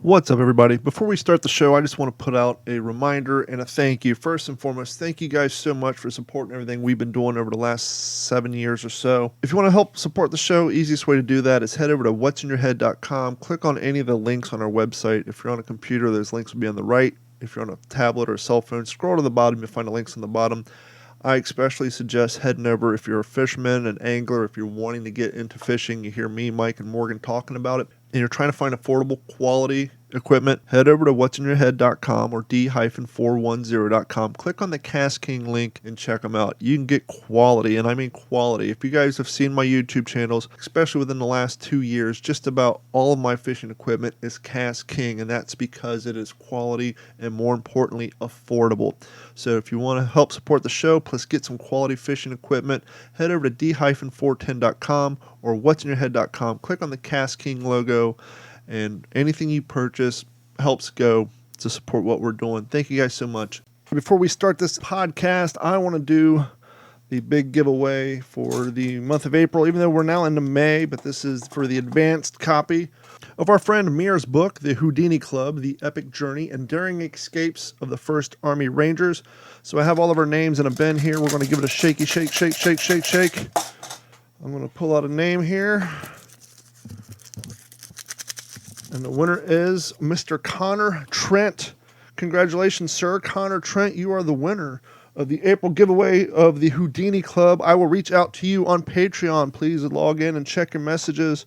What's up, everybody? Before we start the show, I just want to put out a reminder and a thank you. First and foremost, thank you guys so much for supporting everything we've been doing over the last 7 years or so. If you want to help support the show, easiest way to do that is head over to what'sinyourhead.com. Click on any of the links on our website. If you're on a computer, those links will be on the right. If you're on a tablet or a cell phone, scroll to the bottom. You'll find the links on the bottom. I especially suggest heading over if you're a fisherman, an angler, if you're wanting to get into fishing. You hear me, Mike, and Morgan talking about it, and you're trying to find affordable quality equipment, head over to what'sinyourhead.com or d-410.com. Click on the Cast King link and check them out. You can get quality, and I mean quality. If you guys have seen my YouTube channels, especially within the last 2 years, just about all of my fishing equipment is Cast King, and that's because it is quality and, more importantly, affordable. So if you want to help support the show, plus get some quality fishing equipment, head over to d-410.com or what'sinyourhead.com. Click on the Cast King logo, and anything you purchase helps go to support what we're doing. Thank you guys so much. Before we start this podcast, I want to do the big giveaway for the month of April, even though we're now into May, but this is for the advanced copy of our friend Mir's book, The Houdini Club, The Epic Journey and Daring Escapes of the First Army Rangers. So I have all of our names in a bin here. We're going to give it a shaky, shake, shake, shake, shake, shake. I'm going to pull out a name here. And the winner is Mr. Connor Trent. Congratulations, sir. Connor Trent, you are the winner of the April giveaway of the Houdini Club. I will reach out to you on Patreon. Please log in and check your messages.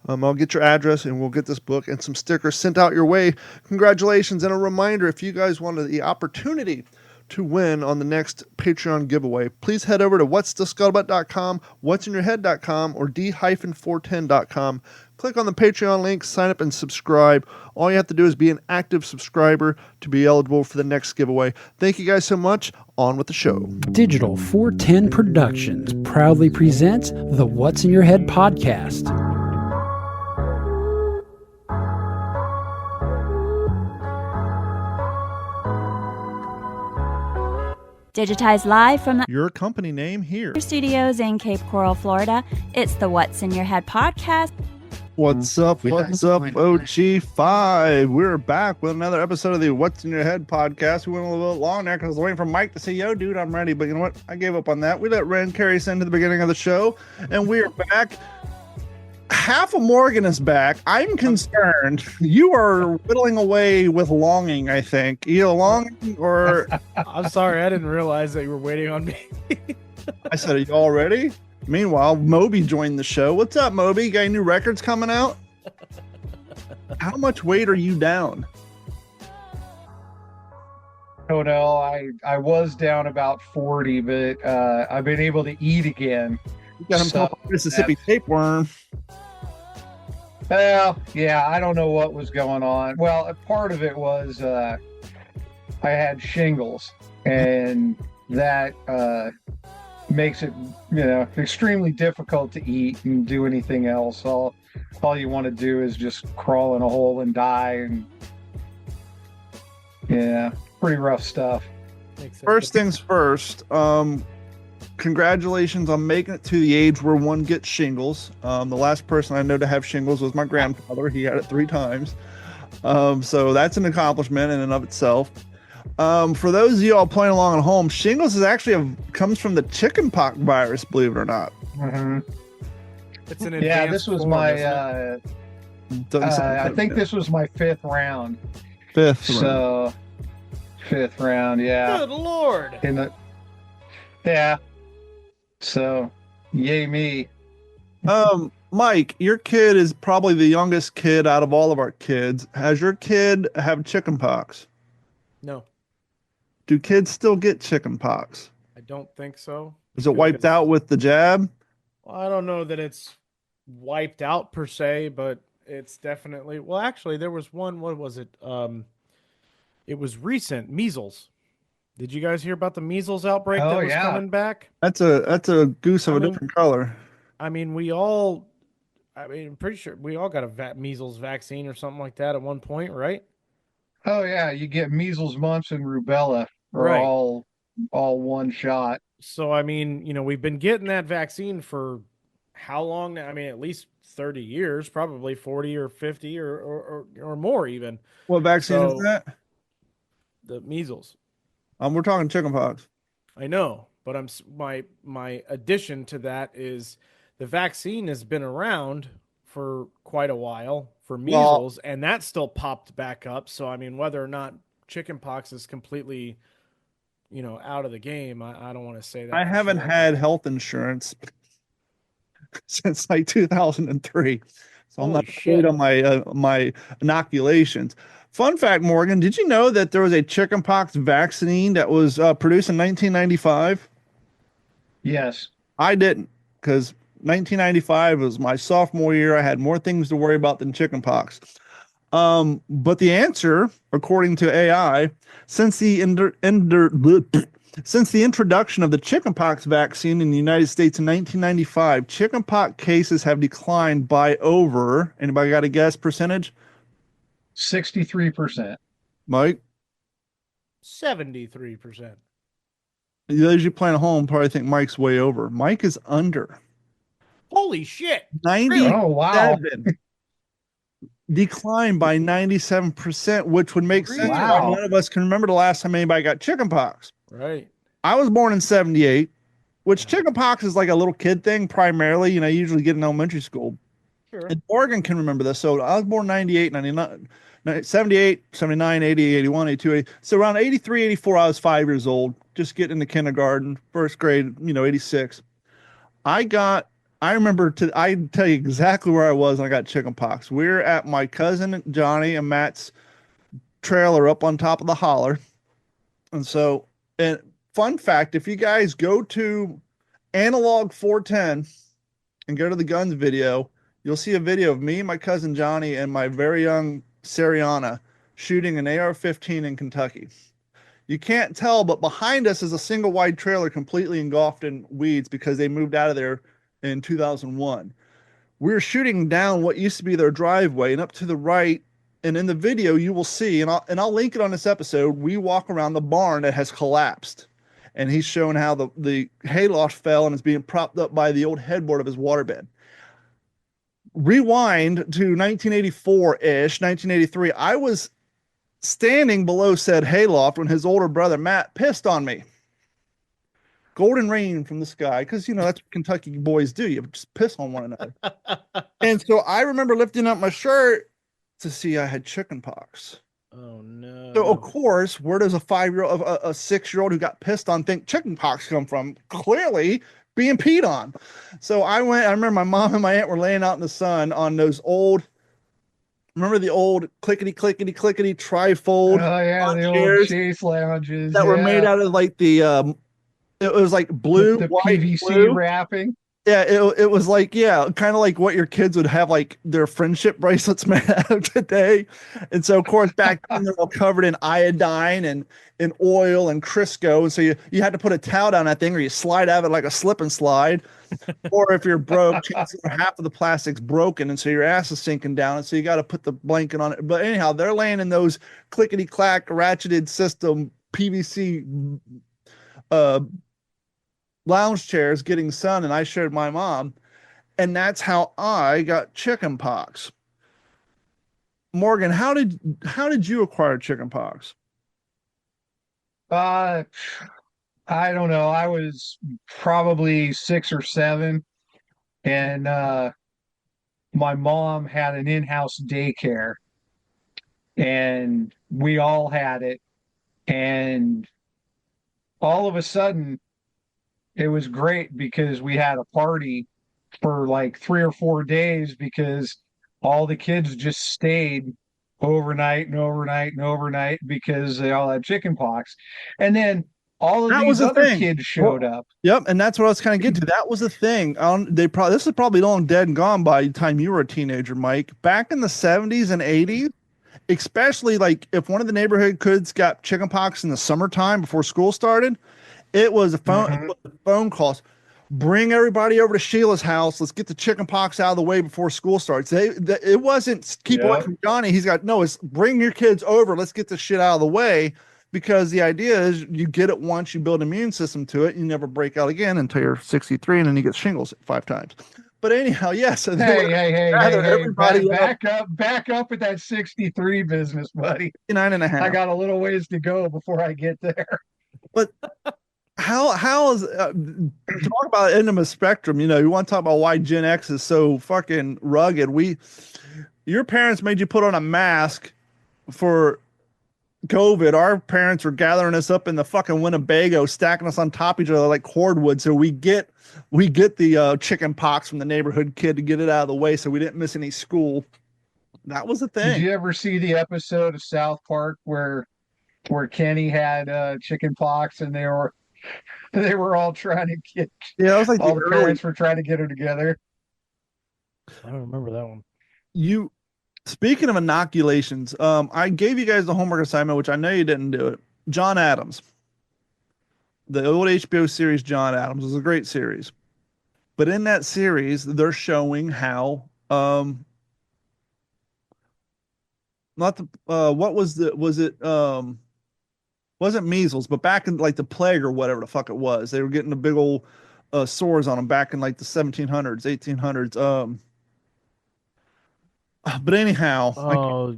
I'll get your address and we'll get this book and some stickers sent out your way. Congratulations. And a reminder, if you guys wanted the opportunity to win on the next Patreon giveaway, please head over to what'sthescuttlebutt.com, what'sinyourhead.com, or d-410.com. Click on the Patreon link, sign up, and subscribe. All you have to do is be an active subscriber to be eligible for the next giveaway. Thank you guys so much. On with the show. Digital 410 Productions proudly presents the What's in Your Head podcast. Digitized live from the Your company name here. studios in Cape Coral, Florida. It's the What's in Your Head podcast. What's up, OG5? We're back with another episode of the What's in Your Head podcast. We went a little bit long there because I was waiting for Mike to say, yo, dude, I'm ready. But you know what? I gave up on that. We let Ren carry us into the beginning of the show, and we are back. Half of Morgan is back. I'm concerned. You are whittling away with longing, I think. You longing or... I'm sorry, I didn't realize that you were waiting on me. I said, are you all ready? Meanwhile, Moby joined the show. What's up, Moby? Got any new records coming out? How much weight are you down? Oh no, I was down about 40, but I've been able to eat again. You got himself a Mississippi tapeworm. Well, yeah, I don't know what was going on. Well, a part of it was I had shingles, and that makes it, extremely difficult to eat and do anything else. All you want to do is just crawl in a hole and die, and yeah, pretty rough stuff. First things first, congratulations on making it to the age where one gets shingles. The last person I know to have shingles was my grandfather. He had it 3 times. So that's an accomplishment in and of itself. For those of you all playing along at home, shingles is actually comes from the chickenpox virus, believe it or not. Mm-hmm. It's an Yeah, this was form, my I think this was my 5th round. 5th round. So 5th round, yeah. Good Lord. Yeah. So yay me. Mike, your kid is probably the youngest kid out of all of our kids. Has your kid have chickenpox? No, Do kids still get chickenpox? I don't think so. Is it wiped out with the jab? Well, I don't know that it's wiped out per se, but it's definitely... Well, actually, there was one. What was it? It was recent. Measles. Did you guys hear about the measles outbreak that was coming back? That's a goose of a different color. I mean, I'm pretty sure we all got a measles vaccine or something like that at one point, right? Oh yeah, you get measles, mumps, and rubella are all one shot. So I mean, we've been getting that vaccine for how long now? I mean, at least 30 years, probably 40 or 50 or more even. What vaccine is So that? the measles. We're talking chickenpox. I know, but my addition to that is the vaccine has been around for quite a while for Well, measles, and that still popped back up. So I mean, whether or not chickenpox is completely, out of the game, I don't want to say I that for haven't sure. had health insurance since like 2003, so I'm not Holy up to date shit! on my inoculations. Fun fact, Morgan, did you know that there was a chickenpox vaccine that was produced in 1995? Yes. I didn't, because 1995 was my sophomore year. I had more things to worry about than chickenpox. But the answer, according to AI, since the since the introduction of the chickenpox vaccine in the United States in 1995, chickenpox cases have declined by over, anybody got a guess percentage? 63%. Mike, 73%. those you playing at home probably think Mike's way over. Mike is under Holy shit! Really? Oh, wow. 97, declined by 97%, which would make sense why Really? Wow. none of us can remember the last time anybody got chickenpox. Right. I was born in 78, which Yeah. chickenpox is like a little kid thing primarily. You usually get in elementary school. Sure. And Oregon can remember this. So I was born 98, 99, 78, 79, 80, 81, 82, 80. So around 83, 84, I was 5 years old, just getting into kindergarten, first grade, 86. I got, I remember, I tell you exactly where I was when I got chickenpox. We're at my cousin Johnny and Matt's trailer up on top of the holler. And so, and fun fact, if you guys go to Analog 410 and go to the guns video, you'll see a video of me, my cousin Johnny, and my very young Sariana shooting an AR-15 in Kentucky. You can't tell, but behind us is a single wide trailer completely engulfed in weeds because they moved out of there in 2001. We were shooting down what used to be their driveway, and up to the right, and in the video you will see, and I'll link it on this episode. We walk around the barn that has collapsed, and he's showing how the hayloft fell and is being propped up by the old headboard of his waterbed. Rewind to 1984-ish, 1983. I was standing below said hayloft when his older brother Matt pissed on me. Golden rain from the sky, because that's what Kentucky boys do. You just piss on one another. And so I remember lifting up my shirt to see I had chicken pox. Oh no. So of course, where does a 5-year-old, a 6-year-old who got pissed on think chicken pox come from? Clearly being peed on. So I remember my mom and my aunt were laying out in the sun on those remember the old clickety clickety clickety trifold Oh, yeah. The old chairs chase lounges. that were made Yeah. out of like it was like blue, The white, PVC blue. wrapping. Yeah, it was like, kind of like what your kids would have like their friendship bracelets made out of today. And so of course back then they're all covered in iodine and in oil and Crisco. And so you had to put a towel down that thing or you slide out of it like a slip and slide. Or if you're broke, chances are half of the plastic's broken, and so your ass is sinking down, and so you got to put the blanket on it. But anyhow, they're laying in those clickety clack ratcheted system PVC lounge chairs getting sun, and I shared my mom, and that's how I got chicken pox. Morgan, how did you acquire chicken pox? Uh, I don't know. I was probably 6 or 7, and my mom had an in-house daycare, and we all had it. And all of a sudden, it was great because we had a party for like 3 or 4 days because all the kids just stayed overnight and overnight and overnight because they all had chicken pox. And then all of That was these the other thing. kids showed up. Yep, and that's what I was kind of getting to. That was the thing. This is probably long dead and gone by the time you were a teenager, Mike. Back in the 70s and 80s, especially like if one of the neighborhood kids got chickenpox in the summertime before school started, it was phone calls. Bring everybody over to Sheila's house. Let's get the chicken pox out of the way before school starts. It wasn't keep away from Johnny. It's bring your kids over. Let's get the shit out of the way, because the idea is you get it once, you build an immune system to it, you never break out again until you're 63, and then you get shingles 5 times. But anyhow, yeah. So they Hey, would hey, hey, hey, gather hey, everybody up back up at that 63 business, buddy. 9.5. I got a little ways to go before I get there. But how is talk about end of a spectrum? You want to talk about why Gen X is so fucking rugged. Your parents made you put on a mask for COVID. Our parents were gathering us up in the fucking Winnebago, stacking us on top of each other like cordwood, so we get the chicken pox from the neighborhood kid to get it out of the way, so we didn't miss any school. That was the Did thing. you ever see the episode of South Park where Kenny had chicken pox and they were all trying to get Yeah, that was like all the the early. parents were trying to get her together? I don't remember that one. You Speaking of inoculations, I gave you guys the homework assignment, which I know you didn't do it. John Adams, the old HBO series John Adams, was a great series. But in that series, they're showing how not the what was it wasn't measles, but back in like the plague or whatever the fuck it was, they were getting the big old sores on them back in like the 1700s, 1800s. But anyhow, Oh,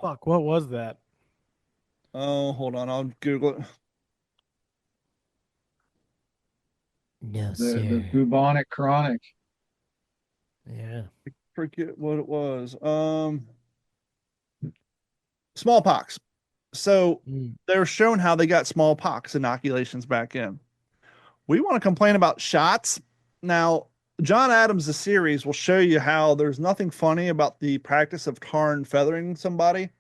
fuck. What was that? oh, hold on, I'll Google it. No, The bubonic chronic. Yeah. Forget what it was. Smallpox. So Mm. they were showing how they got smallpox inoculations back in. We want to complain about shots. Now, John Adams, the series, will show you how there's nothing funny about the practice of tar and feathering somebody.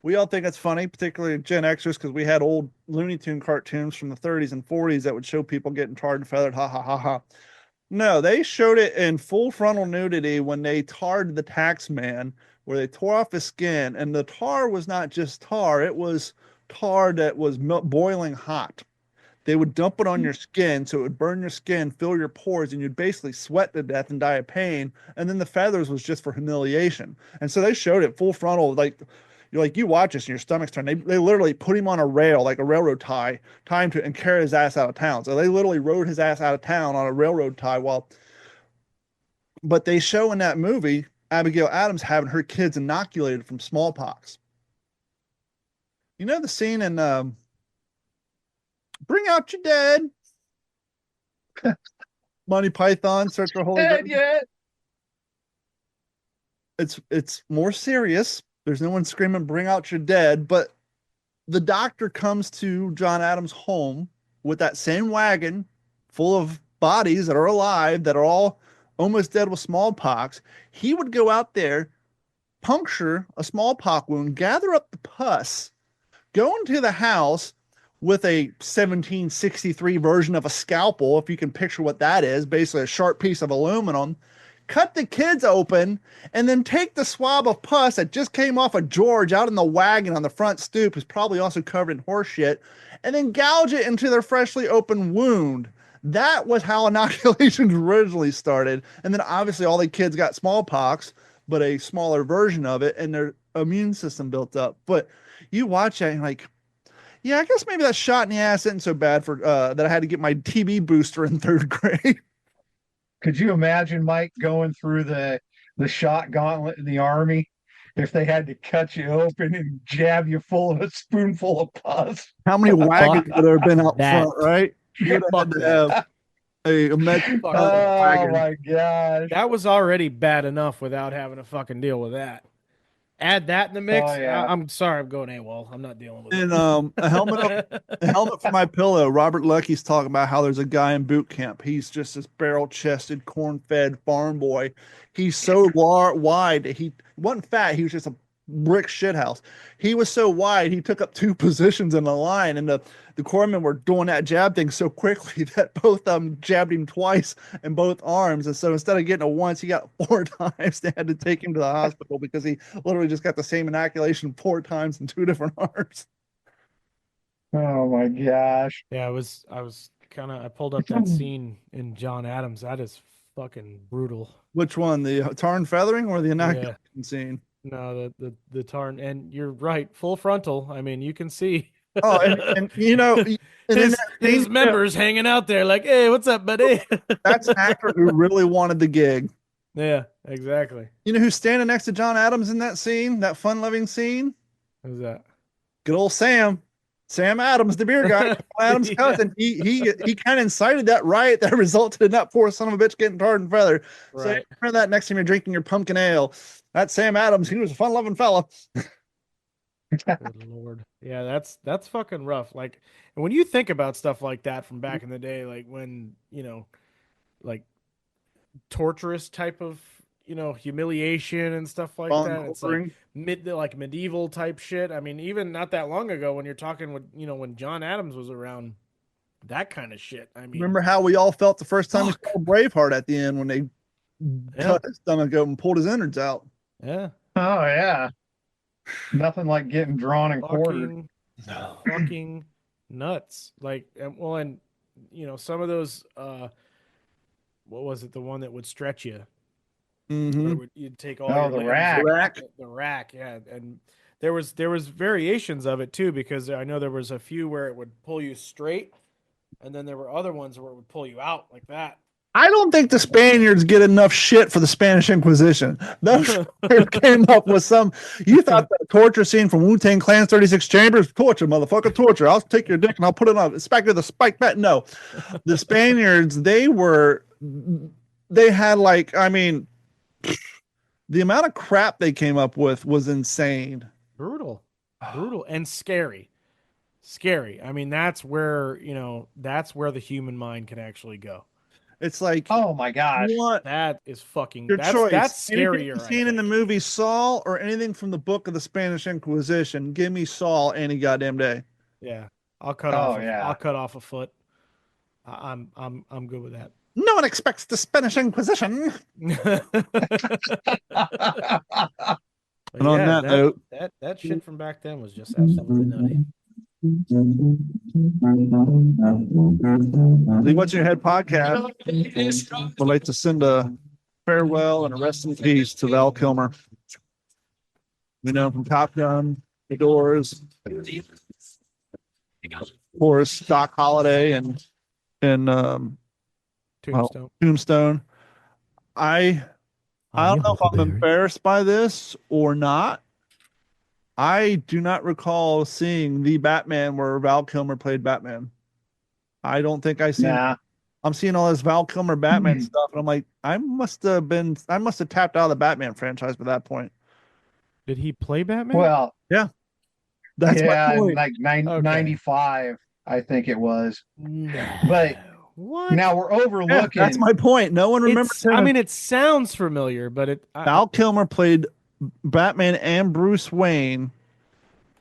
We all think it's funny, particularly Gen Xers, because we had old Looney Tune cartoons from the 30s and 40s that would show people getting tarred and feathered. Ha ha ha ha. No, they showed it in full frontal nudity when they tarred the tax man, where they tore off his skin, and the tar was not just tar; it was tar that was boiling hot. They would dump it on your skin, so it would burn your skin, fill your pores, and you'd basically sweat to death and die of pain. And then the feathers was just for humiliation. And so they showed it full frontal, you watch this and your stomach's turn. They literally put him on a rail, like a railroad tie him to and carry his ass out of town. So they literally rode his ass out of town on a railroad tie but they show in that movie Abigail Adams having her kids inoculated from smallpox. You know the scene in Bring Out Your Dead? Monty Python, Search for Holy Grail. Yeah. It's more serious. There's no one screaming, "Bring out your dead," but the doctor comes to John Adams' home with that same wagon full of bodies that are alive, that are all almost dead with smallpox. He would go out there, puncture a smallpox wound, gather up the pus, go into the house with a 1763 version of a scalpel, if you can picture what that is, basically a sharp piece of aluminum, cut the kids open, and then take the swab of pus that just came off of George out in the wagon on the front stoop, who's probably also covered in horse shit, and then gouge it into their freshly opened wound. That was how inoculations originally started. And then obviously all the kids got smallpox, but a smaller version of it, and their immune system built up. But you watch that and you're like, yeah, I guess maybe that shot in the ass isn't so bad for that I had to get my TB booster in third grade. Could you imagine, Mike, going through the shot gauntlet in the army if they had to cut you open and jab you full of a spoonful of pus? How many wagons would there have been out that. front, right? You would have had to have a med Oh wagon. my gosh. That was already bad enough without having to fucking deal with that. Add that in the mix. Oh, yeah. I'm sorry, I'm going AWOL. I'm not dealing with And it. a helmet for my pillow. Robert Lucky's talking about how there's a guy in boot camp. He's just this barrel-chested, corn-fed farm boy. He's so wide that he wasn't fat. He was just a brick shithouse. He was so wide, he took up two positions in the line, and the corpsmen were doing that jab thing so quickly that both of them jabbed him twice in both arms. And so instead of getting it once, he got it 4 times. They had to take him to the hospital because he literally just got the same inoculation 4 times in 2 different arms. Oh my gosh. Yeah, I pulled up that scene in John Adams. That is fucking brutal. Which one, the tar and feathering or the inoculation scene? No, the tarn, and you're right, full frontal. I mean, you can see Oh, and you know, and in his that scene, his members hanging out there like, hey, what's up, buddy? that's an actor who really wanted the gig. Yeah, exactly. You know who's standing next to John Adams in that scene, that fun-loving scene? Who's that? Good old Sam. Sam Adams, the beer guy, John Adams' Yeah. cousin. He kind of incited that riot that resulted in that poor son of a bitch getting tarred and feathered. So Right. remember that next time you're drinking your pumpkin ale. That's Sam Adams. He was a fun-loving fella. Good Lord. Yeah, that's fucking rough. Like, and when you think about stuff like that from back in the day, like when, like torturous type of, humiliation and stuff like Bone that. It's like quartering. medieval type shit. I mean, even not that long ago when you're talking with, when John Adams was around, that kind of shit. I mean, Remember how we all felt the first time we Fuck. saw Braveheart at the end when they Yeah. cut his stomach open and pulled his innards out. yeah. Oh yeah. Nothing like getting drawn and quartered. Fucking nuts. Like, and some of those, what was it? The one that would stretch you. Mm-hmm. You'd take all Oh, your the limbs. rack. The rack, yeah. And there was variations of it too, because I know there was a few where it would pull you straight, and then there were other ones where it would pull you out like that. I don't think the Spaniards get enough shit for the Spanish Inquisition. Those came up with some. You thought the torture scene from Wu-Tang Clan's 36 Chambers? Torture, motherfucker, torture. I'll take your dick and I'll put it on. It's back to the spike bat. No. The Spaniards, they had like, I mean, the amount of crap they came up with was insane. Brutal and scary. I mean, that's where the human mind can actually go. It's like, Oh my gosh. what That is fucking. your choice? That's Anything scarier. you've I seen in the think. movie Saul or anything from the book of the Spanish Inquisition? Give me Saul any goddamn day. Yeah, I'll cut Oh, off. yeah. I'll cut off a foot. I'm good with that. No one expects the Spanish Inquisition. But And on yeah, that note, that shit from back then was just absolutely nutty. the What's in Your Head podcast would like to send a farewell and a rest in peace to Val Kilmer. We know him from Top Gun, The Doors, of course, Doc Holliday, and Tombstone. Tombstone. I don't know if I'm embarrassed by this or not. I do not recall seeing the Batman where Val Kilmer played Batman. I don't think I seen. Nah. I'm seeing all this Val Kilmer Batman stuff, and I'm like, I must have tapped out of the Batman franchise by that point. Did he play Batman? Well, That's yeah, my in point. like Okay. 95, I think it was. no. But What? now we're Yeah, overlooking. that's my point. No one remembers him. I mean, it sounds familiar, but Val Kilmer played Batman and Bruce Wayne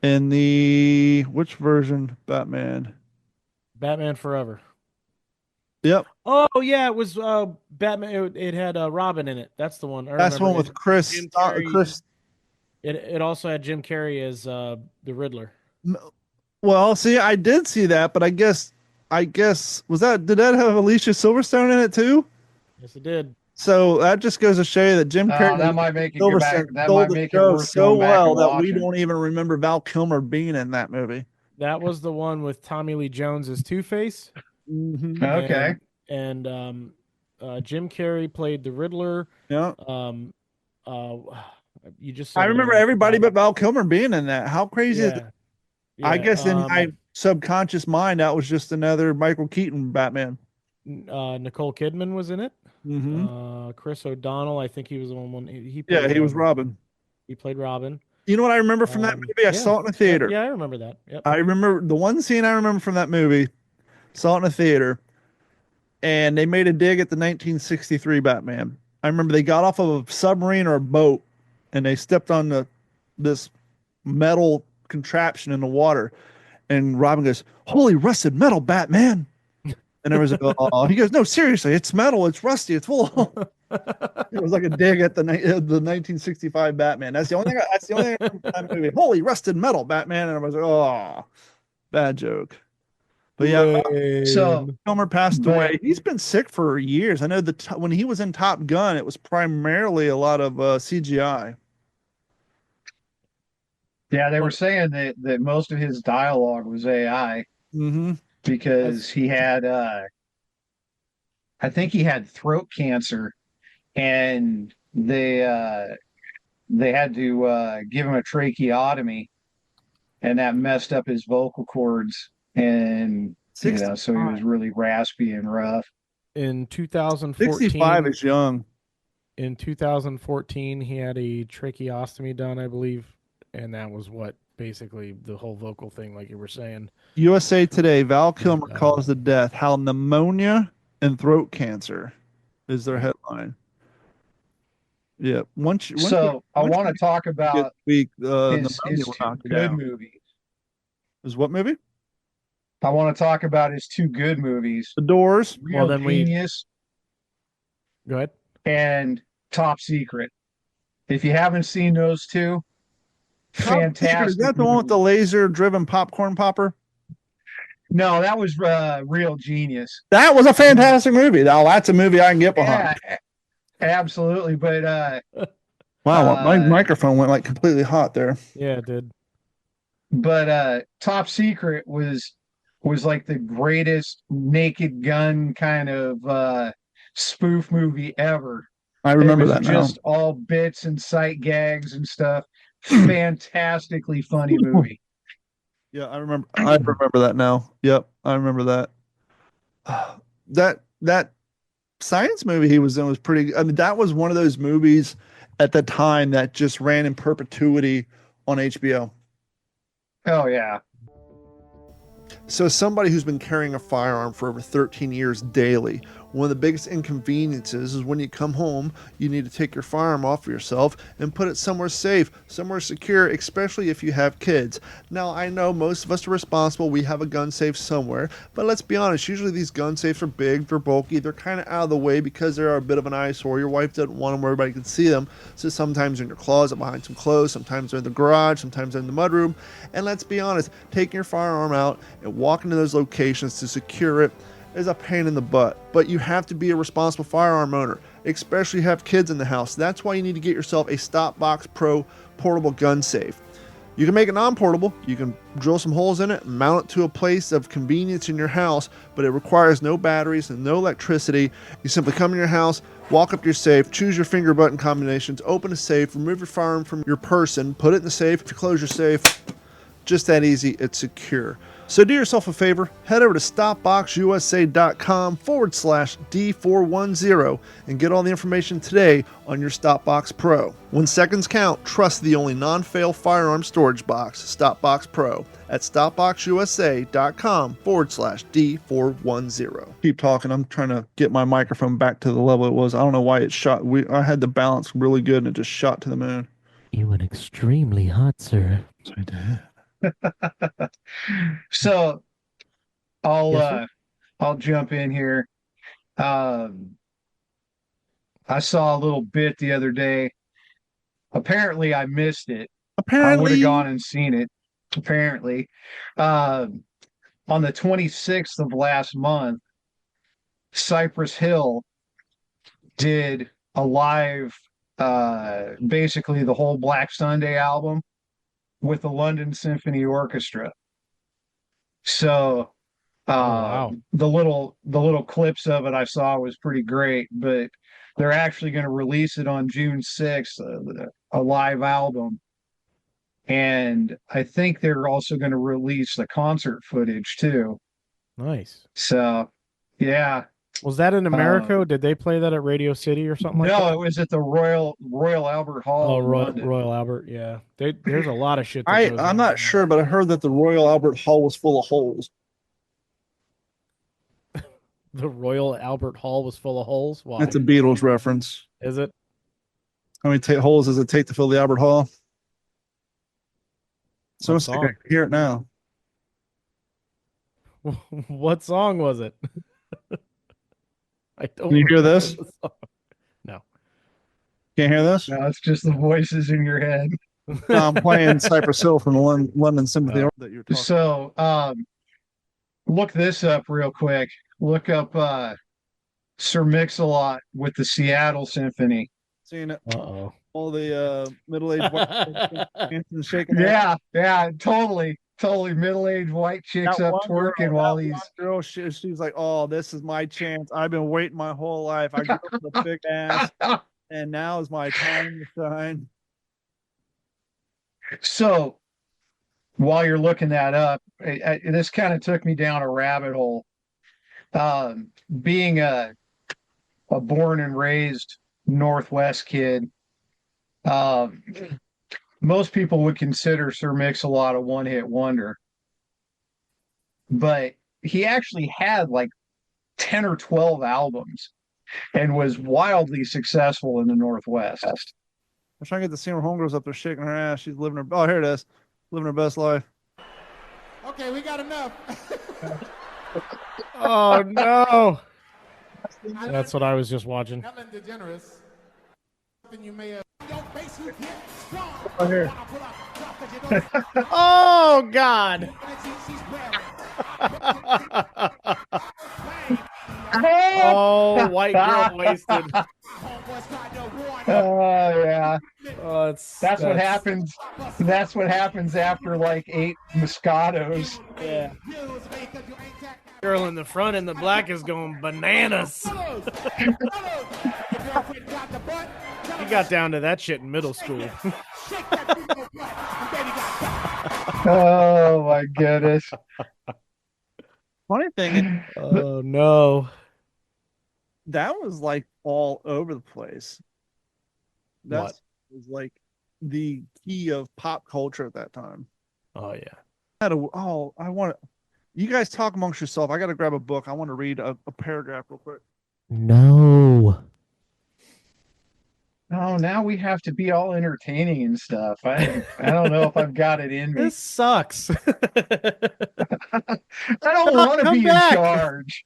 in the which version Batman? Batman Forever. Yep, Oh yeah, it was Batman. It had Robin in it. That's the one. I that's the one remember. with Chris. Jim Carrey. Chris. It also had Jim Carrey as the Riddler. Well, see, I did see that, but I guess did that have Alicia Silverstone in it too? Yes, it did. So that just goes to show you that Jim Carrey that might make it go back. Silverstone That stole might the make it show worth so going back well and that we watching. don't even remember Val Kilmer being in that movie. That was the one with Tommy Lee Jones as Two-Face. Mm-hmm. Okay. And Jim Carrey played the Riddler. Yeah, You just said I the remember name. everybody but Val Kilmer being in that. How crazy is that? I guess in my subconscious mind, that was just another Michael Keaton Batman. Nicole Kidman was in it. Mm-hmm. Chris O'Donnell, I think he was the one. He Yeah, played, he was Robin. He played Robin. You know what I remember from that movie? I saw it in a theater. Yeah, I remember that. Yep. I remember the one scene I remember from that movie. Saw it in a theater, and they made a dig at the 1963 Batman. I remember they got off of a submarine or a boat, and they stepped on this metal contraption in the water, and Robin goes, "Holy rusted metal, Batman!" And everyone's like, "Oh," he goes, "No, seriously, it's metal, it's rusty, it's full." It was like a dig at the 1965 Batman. That's the only thing. That's the only thing I remember from that movie. Holy rusted metal, Batman! And I was like, "Oh, bad joke." But yeah, So Kilmer passed away. He's been sick for years. I know when he was in Top Gun, it was primarily a lot of CGI. Yeah, they were saying that most of his dialogue was AI Mm-hmm. because he had I think he had throat cancer and they had to give him a tracheotomy and that messed up his vocal cords and so he was 65. really raspy and rough. In 65 2014, is young. he had a tracheostomy done, I believe, and that was what basically the whole vocal thing, like you were saying. USA Today, Val Kilmer And, caused the death. How pneumonia and throat cancer is their headline. Yeah. So I Once want you to talk get about weak, his pneumonia will two knock you good down. movies. Is what movie? I want to talk about his two good movies, The Doors. Well, Real then we Genius go ahead. and Top Secret. If you haven't seen those two, Top Secret, is fantastic that the one with the movies. laser-driven popcorn popper? No, that was Real Genius. That was a fantastic movie. Now that's a movie I can get behind. Yeah, absolutely. Wow, my uh, microphone went like completely hot there. Yeah, it did. Top Secret was like the greatest Naked Gun kind of spoof movie ever. I It remember was that now. just all bits and sight gags and stuff. Fantastically funny movie. Yeah, I remember. I remember that now. Yep, I remember that. That science movie he was in was pretty. I mean, that was one of those movies at the time that just ran in perpetuity on HBO. Oh yeah. So, as somebody who's been carrying a firearm for over 13 years daily, one of the biggest inconveniences is when you come home, you need to take your firearm off of yourself and put it somewhere safe, somewhere secure, especially if you have kids. Now, I know most of us are responsible, we have a gun safe somewhere, but let's be honest, usually these gun safes are big, they're bulky, they're kind of out of the way because they're a bit of an eyesore. Your wife doesn't want them where everybody can see them, so sometimes they're in your closet behind some clothes, sometimes they're in the garage, sometimes they're in the mudroom, and let's be honest, taking your firearm out and walking to those locations to secure it is a pain in the butt, but you have to be a responsible firearm owner, especially if you have kids in the house. That's why you need to get yourself a Stopbox Pro portable gun safe. You can make it non-portable, you can drill some holes in it, mount it to a place of convenience in your house, but it requires no batteries and no electricity. You simply come in your house, walk up to your safe, choose your finger button combinations, open a safe, remove your firearm from your person, put it in the safe. If you close your safe, just that easy, it's secure. So do yourself a favor, head over to stopboxusa.com/D410 and get all the information today on your Stopbox Pro. When seconds count, trust the only non-fail firearm storage box, Stopbox Pro, at stopboxusa.com/D410. Keep talking. I'm trying to get my microphone back to the level it was. I don't know why it shot. I had the balance really good and it just shot to the moon. You went extremely hot, sir. So I did. So I'll Yes, sir? I'll jump in here. Um, I saw a little bit the other day. Apparently, I missed it. I would have Apparently, gone and seen it. Apparently, um, on the 26th of last month, Cypress Hill did a live, basically the whole Black Sunday album with the London Symphony Orchestra. So wow. the little clips of it I saw was pretty great, but they're actually going to release it on June 6th, a live album. And I think they're also going to release the concert footage too. Nice. So, yeah. Was that in America? Um, Did they play that at Radio City or something like no, that? it was at the Royal Albert Hall Oh, in London. Royal Albert. Yeah. There's a lot of shit that goes I'm on not there. sure, but I heard that the Royal Albert Hall was full of holes. The Royal Albert Hall was full of holes. Why? That's a Beatles reference. Is it? How many holes does it take to fill the Albert Hall? So What sick, I song? can hear it now. What song was it? I don't Can you hear remember this? the song. No. Can't hear this? No, it's just the voices in your head. No, I'm playing Cypress Hill from the London Symphony Oh. that you're talking. So, look this up real quick. Look up Sir Mix-a-Lot with the Seattle Symphony. Seeing it. Uh-oh. all the middle-aged white dancing, shaking their Yeah, yeah, totally, totally. Middle-aged white chicks that up one girl, twerking while that he's. one girl, she's like, "Oh, this is my chance. I've been waiting my whole life. I grew up with a big ass, and now is my time to shine." So while you're looking that up, this kind of took me down a rabbit hole. Being a born and raised Northwest kid, um, most people would consider Sir Mix-a-Lot a one-hit wonder, but he actually had like 10 or 12 albums and was wildly successful in the Northwest. I'm trying to get the senior homegirls up there shaking her ass. She's living her. Oh, here it is, living her best life. Okay, we got enough. Oh no. That's what I was just watching. Ellen DeGeneres. Something you may have. Oh, here. Oh God. Oh, white girl wasted. Oh yeah, Oh, that's what happens. That's what happens after like 8 Moscatos. Yeah. Girl in the front in the black is going bananas. He got down to that shit in middle school. Oh my goodness. Funny thing is, Oh no. that was like all over the place. That What? was like the key of pop culture at that time. Oh yeah. I want to. You guys talk amongst yourself. I got to grab a book. I want to read a paragraph real quick. No. Oh, now we have to be all entertaining and stuff. I don't know if I've got it in me. This sucks. I don't want to Come be back. in charge.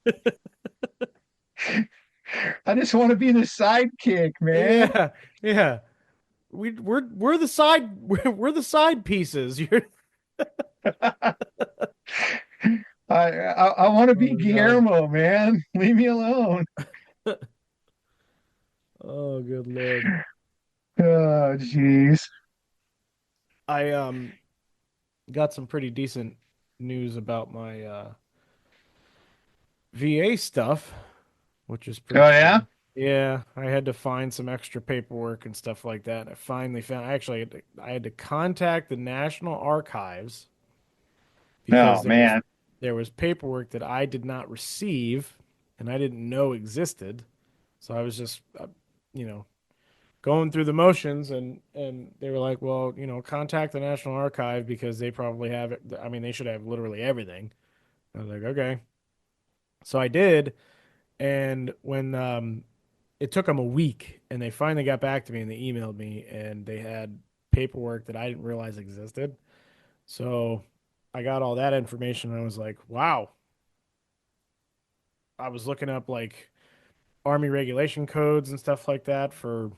I just want to be the sidekick, man. Yeah. Yeah. We're the side we're the side pieces. You're I want to be Oh, God. Guillermo, man. Leave me alone. Oh, good Lord. Oh, jeez. I got some pretty decent news about my VA stuff, which is pretty Oh, yeah? cool. Yeah, I had to find some extra paperwork and stuff like that. I finally found actually I had to contact the National Archives Oh, because man. there was paperwork that I did not receive and I didn't know existed. So I was just you know, going through the motions and they were like, "Well, contact the National Archive because they probably have it. I mean, they should have literally everything." I was like, "Okay." So I did, and when it took them a week and they finally got back to me and they emailed me and they had paperwork that I didn't realize existed. So I got all that information and I was like, "Wow." I was looking up like Army regulation codes and stuff like that for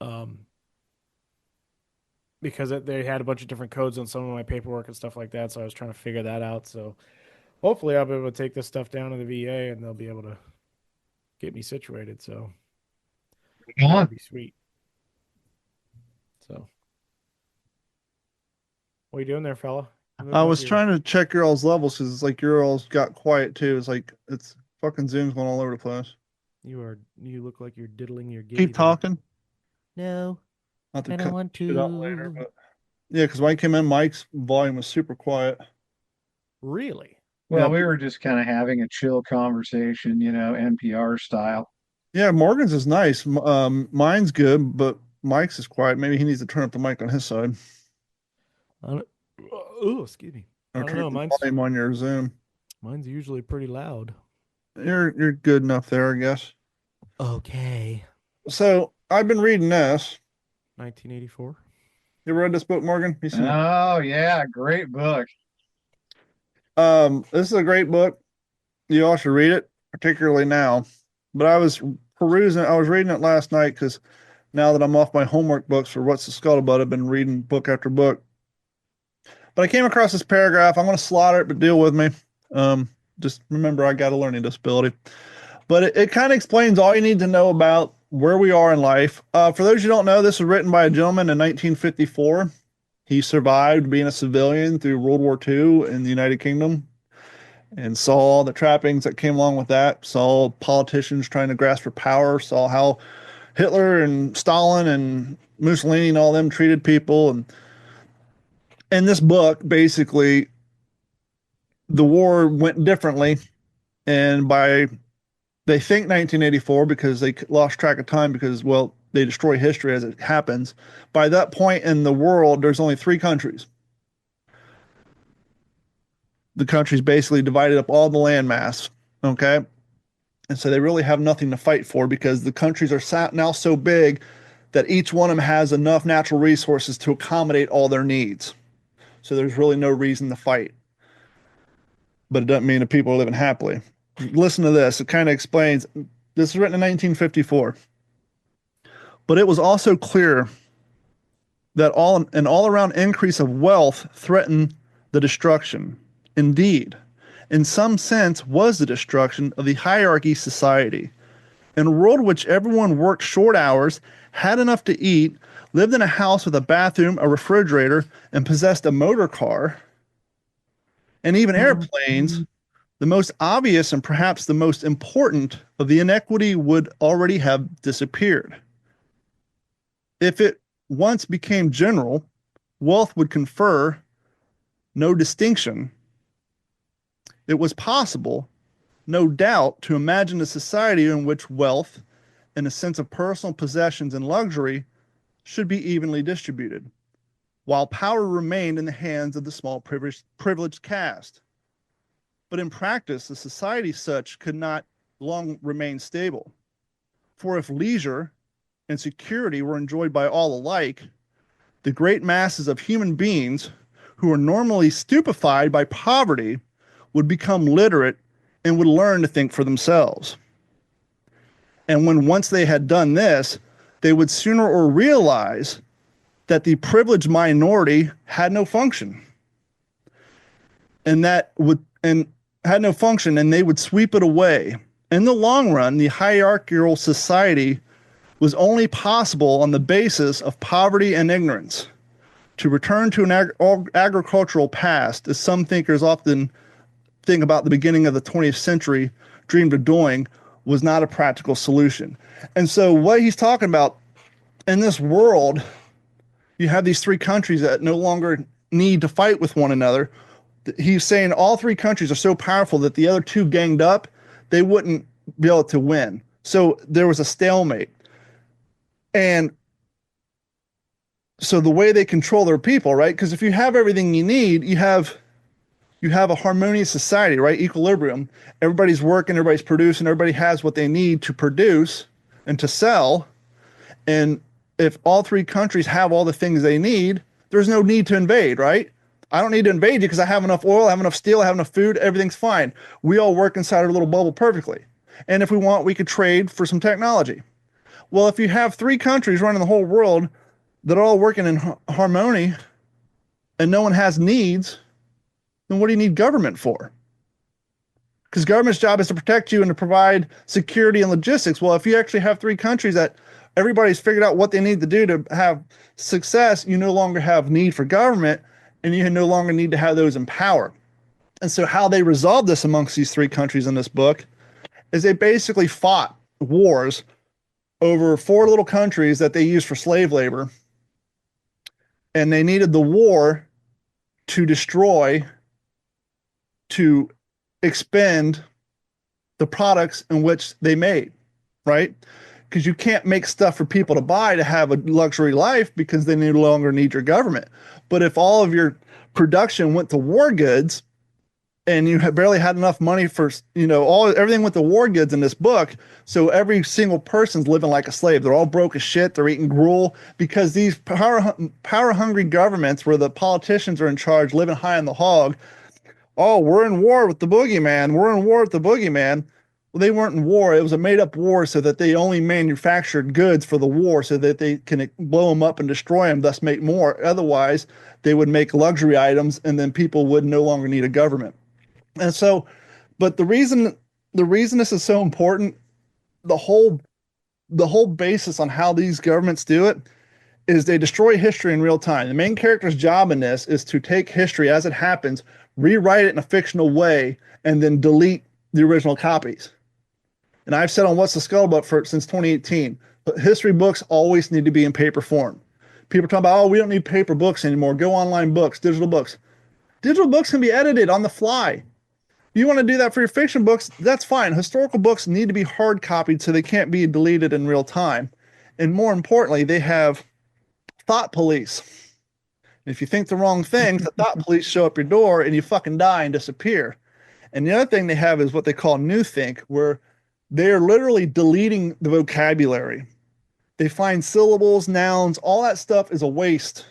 um because they had a bunch of different codes on some of my paperwork and stuff like that. So I was trying to figure that out. So hopefully I'll be able to take this stuff down to the VA and they'll be able to get me situated. So that'll be sweet. So what are you doing there, fella? You look I like was you're- trying to check your all's levels because it's like your all's got quiet too. It's like it's fucking Zoom's going all over the place. You look like you're diddling your giddy Keep there. talking. No. Not to I don't cut want shit out later, to. but yeah, because when I came in, Mike's volume was super quiet. Really? Well, Yeah. we were just kind of having a chill conversation, NPR style. Yeah, Morgan's is nice. Mine's good, but Mike's is quiet. Maybe he needs to turn up the mic on his side Oh, excuse me. or I don't turn know. up the Mine's volume on your Zoom. usually pretty loud. You're good enough there, I guess. Okay. So I've been reading this. 1984. You ever read this book, Morgan? You seen it? Oh, yeah, great book. This is a great book. You all should read it, particularly now. But I was reading it last night because now that I'm off my homework books for What's the Scuttlebutt, I've been reading book after book. But I came across this paragraph. I'm going to slaughter it, but deal with me. Just remember, I got a learning disability. But it kind of explains all you need to know about where we are in life. For those who don't know, this was written by a gentleman in 1954. He survived being a civilian through World War II in the United Kingdom and saw all the trappings that came along with that, saw politicians trying to grasp for power, saw how Hitler and Stalin and Mussolini and all them treated people. And in this book, basically, the war went differently. And by, they think 1984 because they lost track of time because, well, they destroy history as it happens. By that point in the world, there's only 3 countries. The countries basically divided up all the landmass. Okay. And so they really have nothing to fight for because the countries are now so big that each one of them has enough natural resources to accommodate all their needs. So there's really no reason to fight. But it doesn't mean that people are living happily. Listen to this. It kind of explains. This was written in 1954. But it was also clear that an all-around increase of wealth threatened the destruction. Indeed, in some sense, was the destruction of the hierarchy society. In a world in which everyone worked short hours, had enough to eat, lived in a house with a bathroom, a refrigerator, and possessed a motor car, and even airplanes, the most obvious and perhaps the most important of the inequity would already have disappeared. If it once became general, wealth would confer no distinction. It was possible, no doubt, to imagine a society in which wealth and a sense of personal possessions and luxury should be evenly distributed, while power remained in the hands of the small privileged caste. But in practice, a society such could not long remain stable. For if leisure and security were enjoyed by all alike, the great masses of human beings who are normally stupefied by poverty would become literate and would learn to think for themselves. And when once they had done this, they would sooner or realize that the privileged minority had no function and had no function, and they would sweep it away. In the long run, the hierarchical society was only possible on the basis of poverty and ignorance. To return to an agricultural past, as some thinkers often think about the beginning of the 20th century dreamed of doing, was not a practical solution. And so what he's talking about, in this world, you have these 3 countries that no longer need to fight with one another. He's saying all 3 countries are so powerful that the other 2 ganged up, they wouldn't be able to win. So there was a stalemate. And so the way they control their people, right? Because if you have everything you need, you have a harmonious society, right? Equilibrium. Everybody's working, everybody's producing, everybody has what they need to produce and to sell. And if all 3 countries have all the things they need, there's no need to invade, right? I don't need to invade you because I have enough oil, I have enough steel, I have enough food, everything's fine. We all work inside our little bubble perfectly. And if we want, we could trade for some technology. Well, if you have 3 countries running the whole world that are all working in harmony and no one has needs, then what do you need government for? Because government's job is to protect you and to provide security and logistics. Well, if you actually have 3 countries that everybody's figured out what they need to do to have success, you no longer have need for government, and you no longer need to have those in power. And so how they resolve this amongst these 3 countries in this book is they basically fought wars over 4 little countries that they used for slave labor. And they needed the war to destroy, to expend the products in which they made, right? Because you can't make stuff for people to buy to have a luxury life because they no longer need your government. But if all of your production went to war goods and you barely had enough money for, everything went to war goods in this book. So every single person's living like a slave. They're all broke as shit. They're eating gruel because these power hungry governments where the politicians are in charge, living high on the hog. Oh, we're in war with the boogeyman. We're in war with the boogeyman. Well, they weren't in war. It was a made-up war so that they only manufactured goods for the war so that they can blow them up and destroy them, thus make more. Otherwise, they would make luxury items, and then people would no longer need a government. And so, but the reason this is so important, the whole the whole basis on how these governments do it is they destroy history in real time. The main character's job in this is to take history as it happens, rewrite it in a fictional way, and then delete the original copies. And I've said on What's the Scuttlebutt for since 2018, but history books always need to be in paper form. People are talking about, oh, we don't need paper books anymore. Go online books, digital books. Digital books can be edited on the fly. You want to do that for your fiction books, that's fine. Historical books need to be hard copied so they can't be deleted in real time. And more importantly, they have thought police. If you think the wrong things, the thought police show up your door and you fucking die and disappear. And the other thing they have is what they call new think, where they're literally deleting the vocabulary. They find syllables, nouns, all that stuff is a waste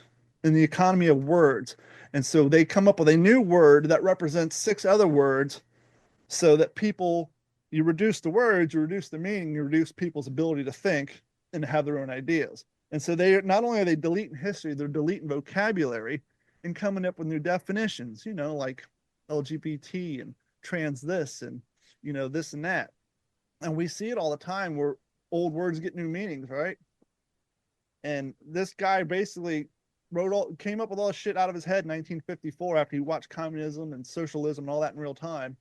in the economy of words. And so they come up with a new word that represents 6 other words so that people, you reduce the words, you reduce the meaning, you reduce people's ability to think and have their own ideas. And so they not only are they deleting history, they're deleting vocabulary and coming up with new definitions, like LGBT and trans this and, this and that. And we see it all the time where old words get new meanings, right? And this guy basically came up with all this shit out of his head in 1954 after he watched communism and socialism and all that in real time.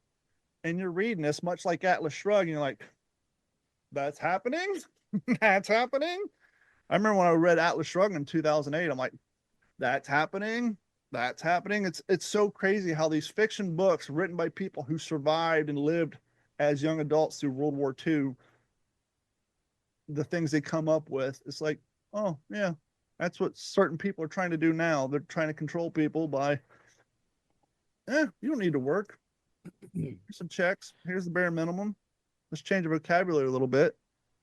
And you're reading this much like Atlas Shrugged, and you're like, that's happening? That's happening? I remember when I read Atlas Shrugged in 2008, I'm like, that's happening? That's happening? It's so crazy how these fiction books written by people who survived and lived as young adults through World War II, the things they come up with, it's like, oh, yeah, that's what certain people are trying to do now. They're trying to control people by, you don't need to work. Here's some checks. Here's the bare minimum. Let's change the vocabulary a little bit.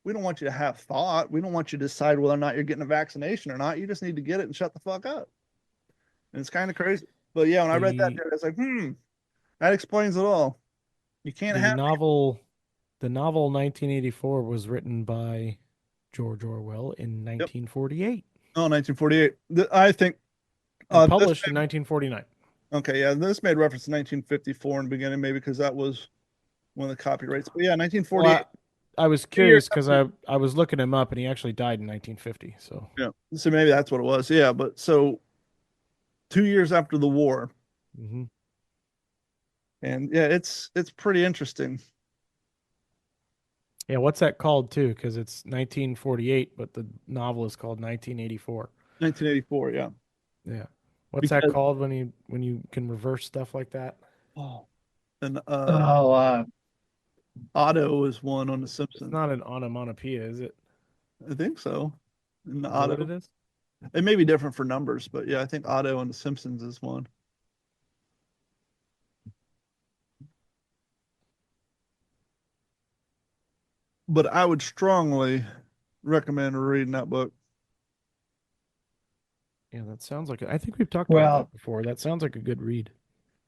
We don't want you to have thought. We don't want you to decide whether or not you're getting a vaccination or not. You just need to get it and shut the fuck up. And it's kind of crazy. But yeah, when I read that, I was like, that explains it all. You can't have the novel 1984 was written by George Orwell in 1948. Oh, 1948. I think and published in 1949. Okay, yeah, this made reference to 1954 in the beginning, maybe because that was one of the copyrights. But yeah, 1948. Well, I was curious because I was looking him up and he actually died in 1950. So yeah, so maybe that's what it was. Yeah, but so 2 years after the war. Mm-hmm. And yeah, it's pretty interesting. Yeah, what's that called too? Because it's 1948, but the novel is called 1984. 1984, yeah. Yeah. What's that called when you can reverse stuff like that? Oh, and Otto is one on The Simpsons. It's not an onomatopoeia, is it? I think so. And Otto, what it is? It may be different for numbers, but yeah, I think Otto on The Simpsons is one. But I would strongly recommend reading that book. Yeah, that sounds like I think we've talked about that before. That sounds like a good read.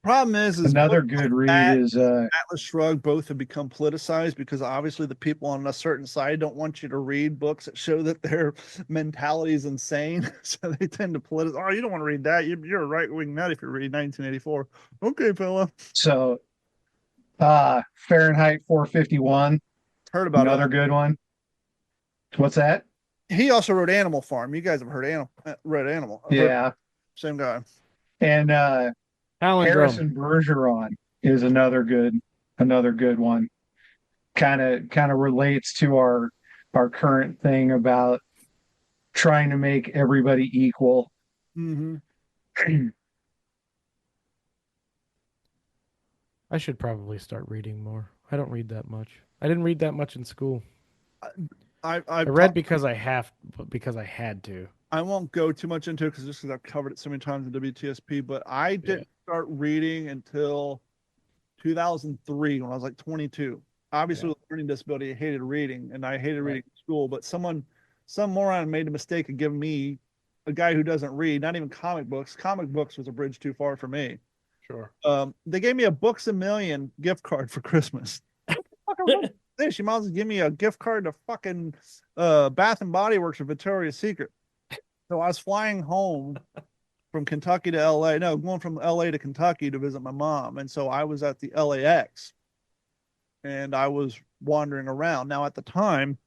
Problem is another good read is Atlas Shrugged. Both have become politicized because obviously the people on a certain side don't want you to read books that show that their mentality is insane. So they tend to politicize. Oh, you don't want to read that. You're a right wing nut if you read 1984. Okay, fella. So Fahrenheit 451. Heard about another good one. What's that? He also wrote Animal Farm. You guys have read Animal. Yeah. Same guy. And Harrison Bergeron is another good one. Kind of relates to our current thing about trying to make everybody equal. Mm-hmm. I should probably start reading more. I don't read that much. I didn't read that much in school. I read because I had to. I won't go too much into it because I've covered it so many times in WTSP, but I didn't start reading until 2003 when I was like 22. Obviously, with learning disability, I hated reading, and I hated reading in school. But some moron made a mistake of giving me, a guy who doesn't read, not even comic books. Comic books was a bridge too far for me. Sure. They gave me a Books A Million gift card for Christmas. This, you might as well give me a gift card to fucking Bath and Body Works or Victoria's Secret. So I was flying home from Kentucky to LA. No, going from LA to Kentucky to visit my mom. And so I was at the LAX and I was wandering around. Now at the time,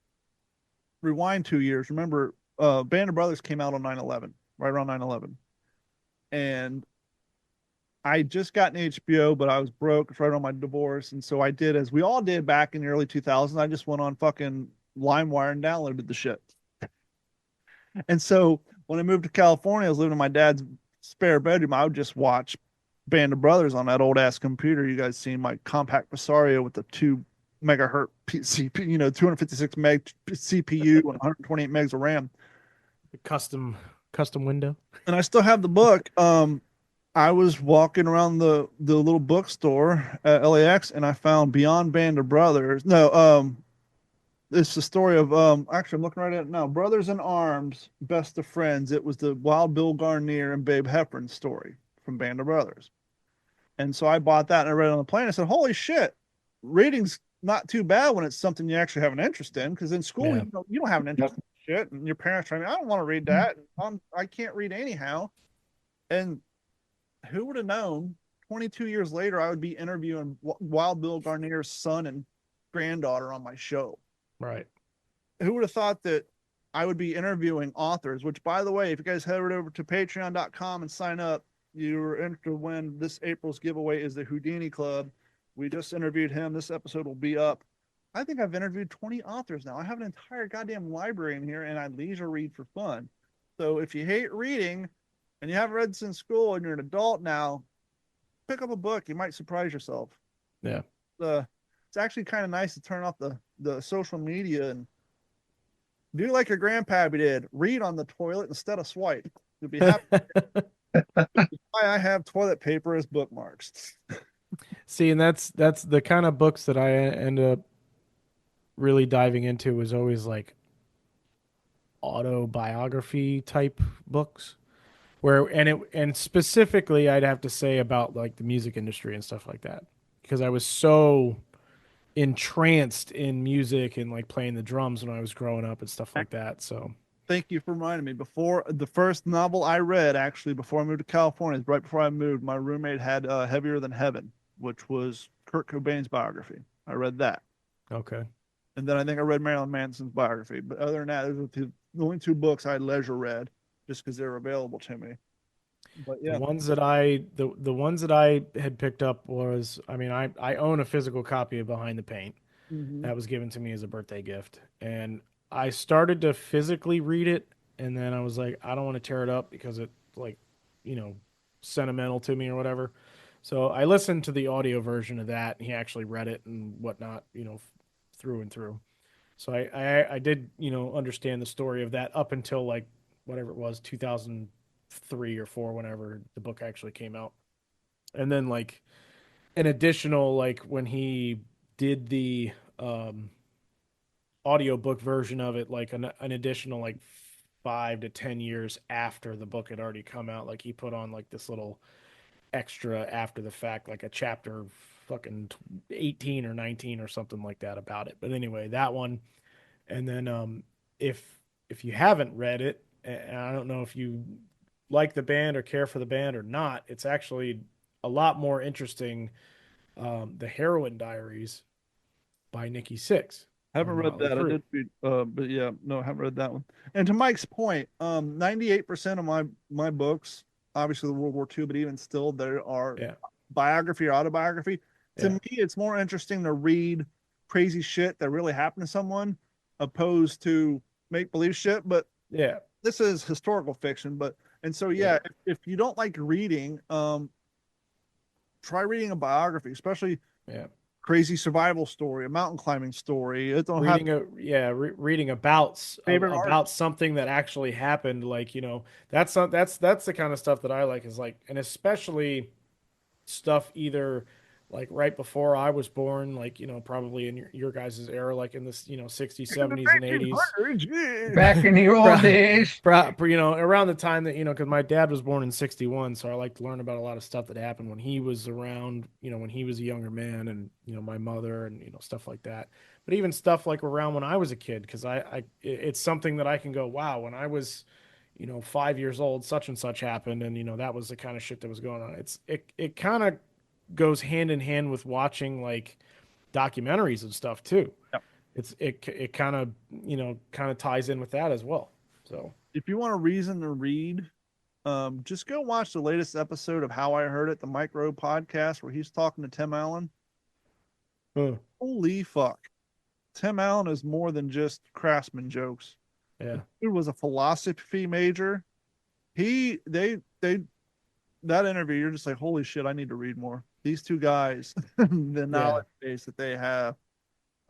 rewind 2 years. Remember, Band of Brothers came out on 9/11, right around 9/11, and I just got an HBO, but I was broke. It's right on my divorce, and so I did as we all did back in the early 2000s. I just went on fucking LimeWire and downloaded the shit. And so when I moved to California, I was living in my dad's spare bedroom. I would just watch Band of Brothers on that old ass computer. You guys seen my compact Presario with the 2 megahertz CPU, 256 meg CPU and 128 megs of RAM. The custom window. And I still have the book. I was walking around the little bookstore at LAX and I found Beyond Band of Brothers. No, it's the story of actually I'm looking right at it now. Brothers in Arms, Best of Friends. It was the Wild Bill Garnier and Babe Hepburn story from Band of Brothers. And so I bought that and I read it on the plane. I said, "Holy shit, reading's not too bad when it's something you actually have an interest in." Because in school, Yeah. you don't have an interest in shit, and your parents trying, I don't want to read that. I can't read anyhow. And who would have known? 22 years later, I would be interviewing Wild Bill Garnier's son and granddaughter on my show. Right. Who would have thought that I would be interviewing authors? Which, by the way, if you guys head over to patreon.com and sign up, you're entered to win. This April's giveaway is the Houdini Club. We just interviewed him. This episode will be up. I think I've interviewed 20 authors now. I have an entire goddamn library in here, and I leisure read for fun. So if you hate reading and you haven't read since school and you're an adult now, pick up a book. You might surprise yourself. Yeah. It's actually kind of nice to turn off the social media and do like your grandpappy did. Read on the toilet instead of swipe. You'll be happy. Why I have toilet paper as bookmarks. See, and that's the kind of books that I end up really diving into was always like autobiography type books where and specifically I'd have to say about like the music industry and stuff like that because I was so entranced in music and like playing the drums when I was growing up and stuff like that. So Thank you for reminding me. Before the first novel I read, actually, before I moved to California, right before I moved, my roommate had Heavier Than Heaven, which was Kurt Cobain's biography. I read that. okay. And then I think I read Marilyn Manson's biography. But other than that, those are the only 2 books I leisure read just because they were available to me. But yeah. The ones that I had picked up was I mean I own a physical copy of Behind the Paint. Mhm. That was given to me as a birthday gift. And I started to physically read it and then I was like, I don't want to tear it up because it like, you know, sentimental to me or whatever. So I listened to the audio version of that and he actually read it and whatnot, you know, through and through. So I did, you know, understand the story of that up until like whatever it was, 2003 or four, whenever the book actually came out. And then like an additional, like when he did the audiobook version of it, like an additional like 5 to 10 years after the book had already come out, like he put on like this little extra after the fact, like a chapter fucking 18 or 19 or something like that about it. But anyway, that one. And then if you haven't read it, and I don't know if you like the band or care for the band or not, it's actually a lot more interesting. The Heroin Diaries by Nikki Sixx I haven't from read Motley that. I Crue. did read, but yeah, no, I haven't read that one. And to Mike's point, 98% of my books, obviously the World War II, but even still, there are Yeah, biography or autobiography. To yeah, me, it's more interesting to read crazy shit that really happened to someone, opposed to make believe shit. But yeah, this is historical fiction. But and so yeah, yeah, if you don't like reading, try reading a biography, especially yeah. crazy survival story, a mountain climbing story. It don't have Reading about favorite art. about something that actually happened. Like you know, that's the kind of stuff that I like. Is like, and especially stuff either like right before I was born, like, you know, probably in your guys' era, like in this, you know, 60s, 70s, and 80s. Back in the old days. You know, around the time that, you know, because my dad was born in 61. So I like to learn about a lot of stuff that happened when he was around, you know, when he was a younger man and, you know, my mother and, you know, stuff like that. But even stuff like around when I was a kid, because it's something that I can go, wow, when I was, you know, 5 years old, such and such happened, and you know that was the kind of shit that was going on. It kind of goes hand in hand with watching like documentaries and stuff too. Yep. it kind of kind of ties in with that as well. So If you want a reason to read, just go watch the latest episode of How I Heard It, the Mike Rowe podcast, where he's talking to Tim Allen. huh, Holy fuck. Tim Allen is more than just craftsman jokes. yeah, Dude was a philosophy major. They that interview, you're just like, holy shit, I need to read more. These two guys, the yeah, knowledge base that they have.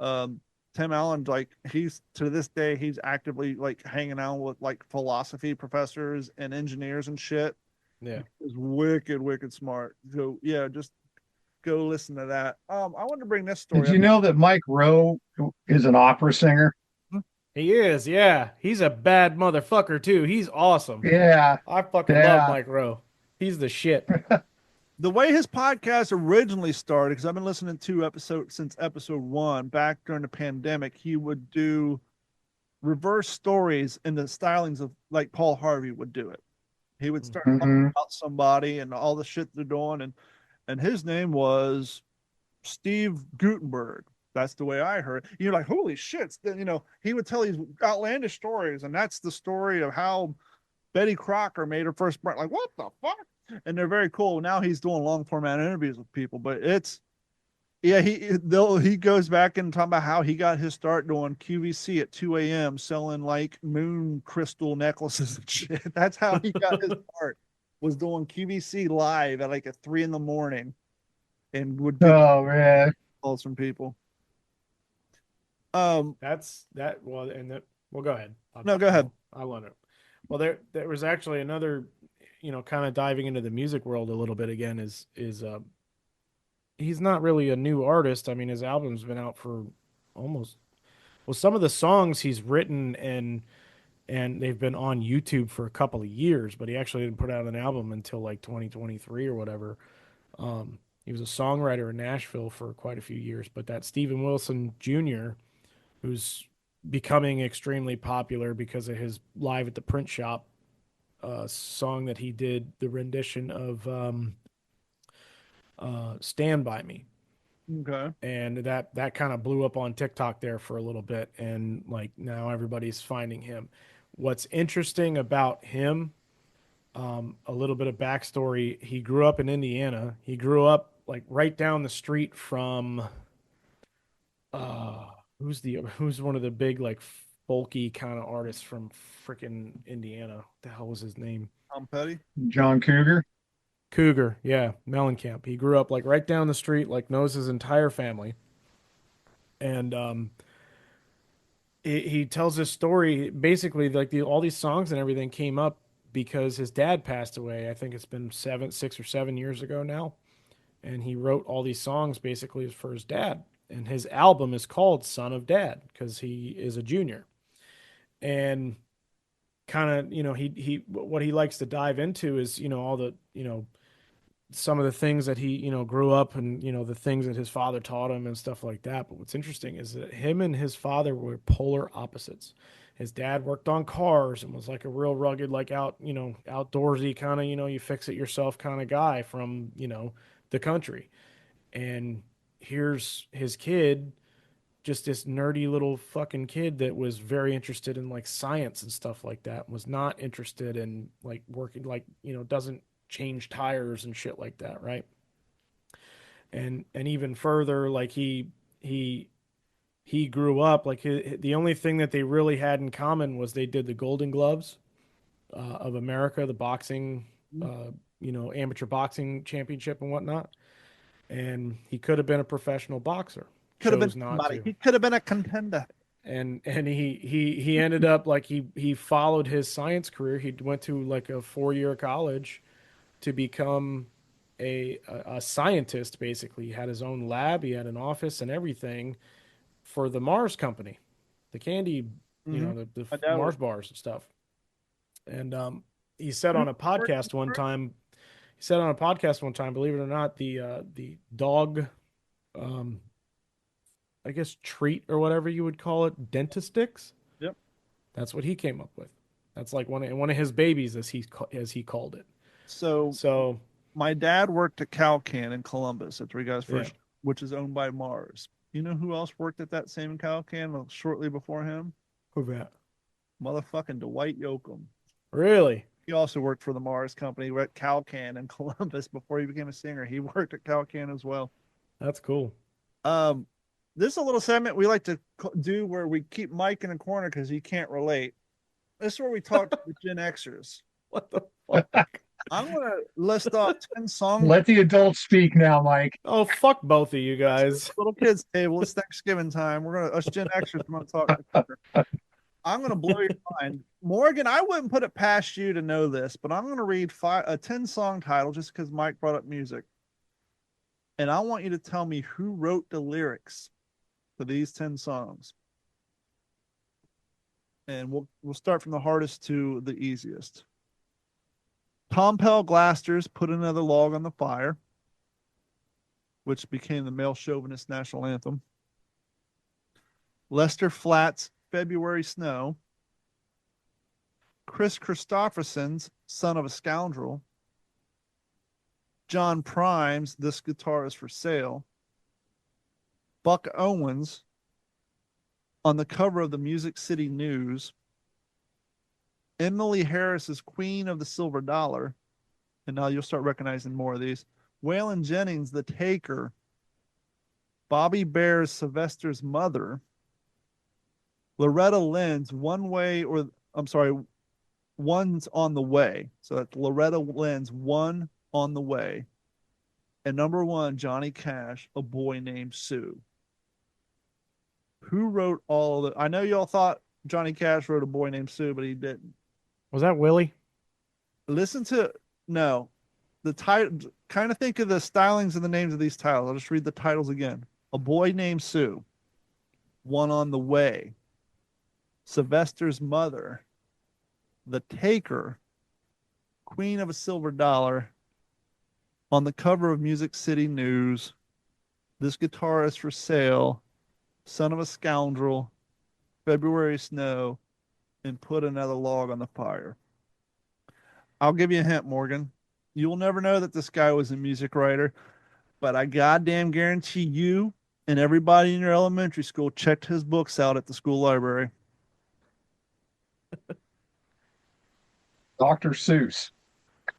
Um, Tim Allen, like he's to this day, he's actively like hanging out with like philosophy professors and engineers and shit. yeah. Is wicked, wicked smart. So yeah, just go listen to that. I wanted to bring this Did story you up. know that Mike Rowe is an opera singer? He is, yeah. He's a bad motherfucker too. He's awesome. Yeah, I fucking love yeah. Mike Rowe. He's the shit. The way his podcast originally started, because I've been listening to episodes since episode one, back during the pandemic, he would do reverse stories in the stylings of like Paul Harvey would do it. He would start talking Hmm. about somebody and all the shit they're doing, and his name was Steve Gutenberg. That's the way I heard it. You're like, holy shit! He would tell these outlandish stories, and that's the story of how Betty Crocker made her first brand. Like, what the fuck? And they're very cool. Now he's doing long format interviews with people, but it's yeah, he goes back and talk about how he got his start doing QVC at 2 a.m. selling like moon crystal necklaces and shit. That's how he got his start. Was doing QVC live at like at 3 in the morning and would get Oh man. calls from people. That's that. Well, and that. Well, go ahead. No, go ahead. I want to. Well, there was actually another, kind of diving into the music world a little bit again. Is he's not really a new artist. I mean, his album's been out for almost. Well, some of the songs he's written and they've been on YouTube for a couple of years, but he actually didn't put out an album until like 2023 or whatever. He was a songwriter in Nashville for quite a few years, but that Steven Wilson Jr., who's becoming extremely popular because of his Live at the Print Shop song that he did, the rendition of Stand By Me. Okay. And that kind of blew up on TikTok there for a little bit, and like now everybody's finding him. What's interesting about him, a little bit of backstory: he grew up in Indiana. He grew up like right down the street from uh, who's one of the big like folky kind of artists from freaking Indiana. What the hell was his name? Tom Petty. John Cougar. Cougar, yeah, Mellencamp. He grew up like right down the street, like knows his entire family, and he tells this story basically like all these songs and everything came up because his dad passed away. I think it's been 6 or 7 years ago now, and he wrote all these songs basically for his dad. And his album is called Son of Dad because he is a junior. And kind of, he what he likes to dive into is, all the, some of the things that he, grew up and, the things that his father taught him and stuff like that. But what's interesting is that him and his father were polar opposites. His dad worked on cars and was like a real rugged, like outdoorsy kind of, you fix it yourself kind of guy from, the country. And here's his kid, just this nerdy little fucking kid that was very interested in like science and stuff like that, was not interested in like working, like, doesn't change tires and shit like that, right? And even further, like he grew up like the only thing that they really had in common was they did the Golden Gloves of America, the boxing, amateur boxing championship and whatnot. And he could have been a professional boxer. Could have been Chose not somebody. to. He could have been a contender. And he ended up like he followed his science career. He went to like a 4-year college to become a scientist. Basically, he had his own lab. He had an office and everything for the Mars company, the candy, the My dad Mars was- bars and stuff. And he said on a podcast one time. He said on a podcast one time, believe it or not, the dog, I guess treat or whatever you would call it, dentistix. Yep. That's what he came up with. That's like one of his babies, as he called it. So So my dad worked at Calcan in Columbus. That's where he got his Yeah. first, which is owned by Mars. You know who else worked at that same cow can shortly before him? Who that? Motherfucking Dwight Yoakam. Really? He also worked for the Mars Company at Calcan in Columbus before he became a singer. He worked at Calcan as well. That's cool. Um, this is a little segment we like to do where we keep Mike in a corner because he can't relate. This is where we talk to the Gen Xers. What the fuck? I'm gonna list off 10 songs. Let the adults speak now, Mike. Oh, fuck both of you guys. Little kids table. It's Thanksgiving time. We're gonna us Gen Xers. I'm gonna talk. To the corner. I'm gonna blow your mind, Morgan. I wouldn't put it past you to know this, but I'm gonna read a 10 song title just because Mike brought up music, and I want you to tell me who wrote the lyrics for these 10 songs. And we'll start from the hardest to the easiest. Tom Pell Glasters Put Another Log on the Fire, which became the male chauvinist national anthem. Lester Flatt's February Snow. Chris Christopherson's Son of a Scoundrel. John Prime's This Guitar is for Sale. Buck Owens on the cover of the Music City News. Emily Harris's Queen of the Silver Dollar. And now you'll start recognizing more of these. Waylon Jennings' The Taker. Bobby Bear's Sylvester's Mother. Loretta Lynn's One's on the Way. So that's Loretta Lynn's One on the Way. And number 1, Johnny Cash, A Boy Named Sue. Who wrote all of it? I know y'all thought Johnny Cash wrote A Boy Named Sue, but he didn't. Was that Willie? Listen to the title. Kind of think of the stylings and the names of these titles. I'll just read the titles again. A Boy Named Sue. One on the Way. Sylvester's Mother. The Taker. Queen of a Silver Dollar. On the cover of Music City News. This Guitar is for Sale. Son of a Scoundrel. February Snow. And Put Another Log on the Fire. I'll give you a hint, Morgan. You'll never know that this guy was a music writer, but I goddamn guarantee you and everybody in your elementary school checked his books out at the school library. Dr. Seuss.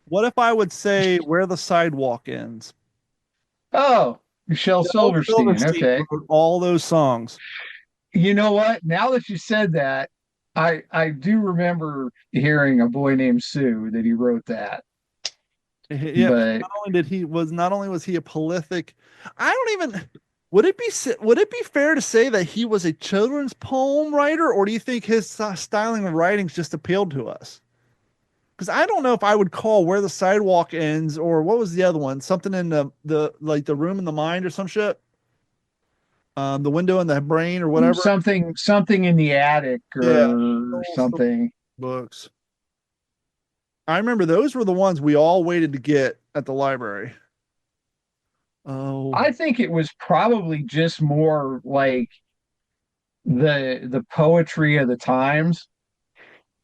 What if I would say Where the Sidewalk Ends? Oh, Michelle Silverstein. Okay. wrote all those songs. You know what? Now that you said that, I do remember hearing A Boy Named Sue that he wrote that. Yeah, But not only was he a prolific, I don't even would it be fair to say that he was a children's poem writer, or do you think his styling of writings just appealed to us? Because I don't know if I would call Where the Sidewalk Ends, or what was the other one? Something in the like the room in the mind or some shit. The window in the brain or whatever. something in the attic or something. Books. I remember those were the ones we all waited to get at the library. Oh, I think it was probably just more like the poetry of the times,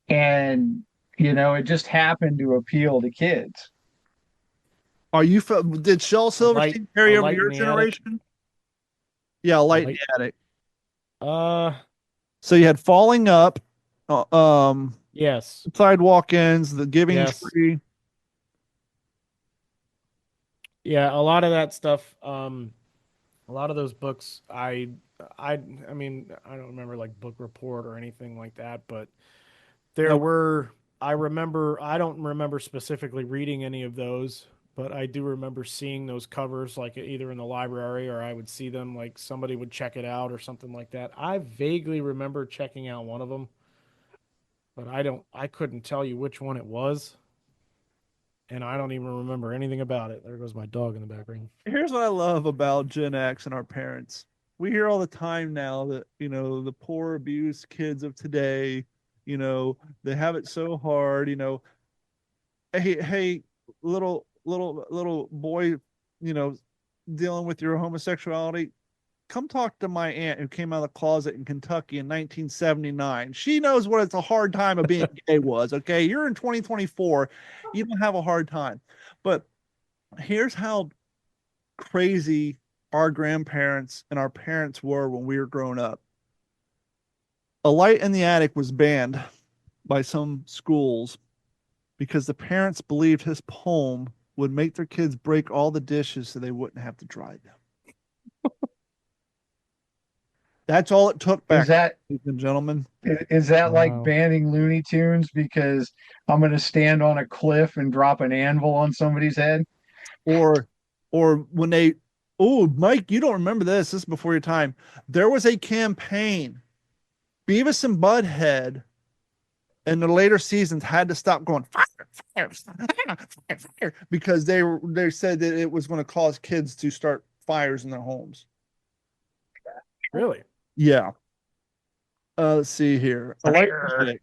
and it just happened to appeal to kids. did Shel Silverstein carry A over Light your in the Attic? generation? Yeah, Light in Light- the Attic. Uh, So you had Falling Up, yes. Sidewalk Ends, The Giving Yes. Tree. Yeah, a lot of that stuff, a lot of those books, I mean, I don't remember like Book Report or anything like that, but there No. were, I don't remember specifically reading any of those, but I do remember seeing those covers like either in the library or I would see them like somebody would check it out or something like that. I vaguely remember checking out one of them, but I couldn't tell you which one it was. And I don't even remember anything about it. There goes my dog in the background. Here's what I love about Gen X and our parents. We hear all the time now that, the poor abused kids of today, they have it so hard, hey, little boy, dealing with your homosexuality, come talk to my aunt who came out of the closet in Kentucky in 1979. She knows what it's a hard time of being gay was. Okay. You're in 2024. You don't have a hard time. But here's how crazy our grandparents and our parents were when we were growing up. A Light in the Attic was banned by some schools because the parents believed his poem would make their kids break all the dishes so they wouldn't have to dry them. That's all it took back, Is that ladies and gentlemen. is that like Wow. banning Looney Tunes because I'm going to stand on a cliff and drop an anvil on somebody's head? Or when they, oh, Mike, you don't remember this. This is before your time. There was a campaign. Beavis and Butthead in the later seasons had to stop going fire, fire, fire, fire, fire, because they said that it was going to cause kids to start fires in their homes. Really? Yeah. Let's see here. A Light in the Attic.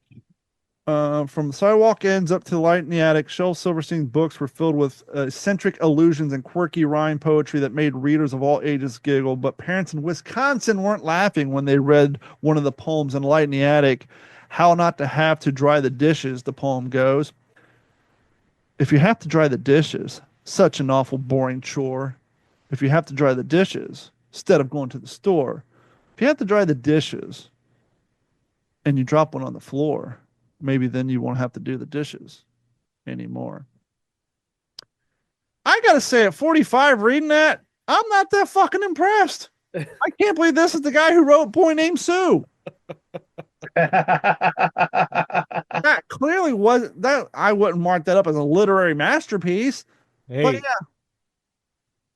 From the sidewalk ends up to the Light in the Attic, Shel Silverstein's books were filled with eccentric allusions and quirky rhyme poetry that made readers of all ages giggle. But parents in Wisconsin weren't laughing when they read one of the poems in Light in the Attic. How not to have to dry the dishes, the poem goes. If you have to dry the dishes, such an awful boring chore. If you have to dry the dishes, instead of going to the store, if you have to dry the dishes and you drop one on the floor, maybe then you won't have to do the dishes anymore. I gotta say, at 45, reading that, I'm not that fucking impressed. I can't believe this is the guy who wrote Boy Named Sue. That clearly wasn't that. I wouldn't mark that up as a literary masterpiece. Hey, But yeah,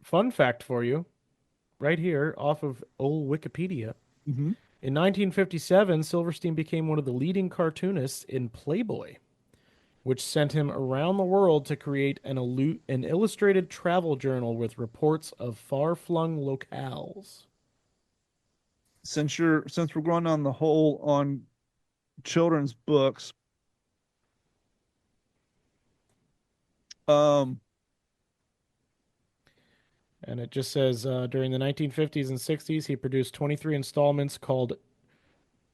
fun fact for you, right here off of old Wikipedia. Mhm. In 1957, Silverstein became one of the leading cartoonists in Playboy, which sent him around the world to create an illustrated travel journal with reports of far-flung locales. since we're going on the whole on children's books, And it just says during the 1950s and 60s, he produced 23 installments called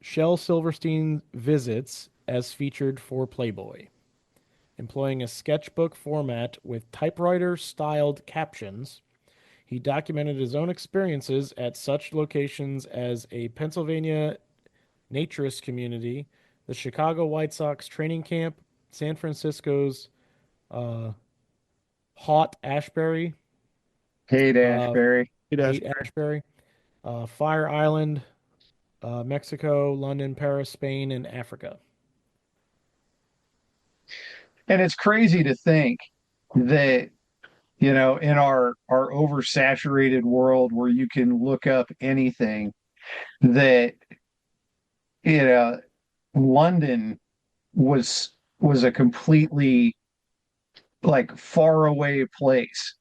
Shel Silverstein Visits as featured for Playboy. Employing a sketchbook format with typewriter-styled captions, he documented his own experiences at such locations as a Pennsylvania naturist community, the Chicago White Sox training camp, San Francisco's Hot Ashbury, Hate uh, Ashbury. Haight Ashbury, Fire Island, Mexico, London, Paris, Spain, and Africa. And it's crazy to think that, in our oversaturated world where you can look up anything, that, London was a completely like far away place.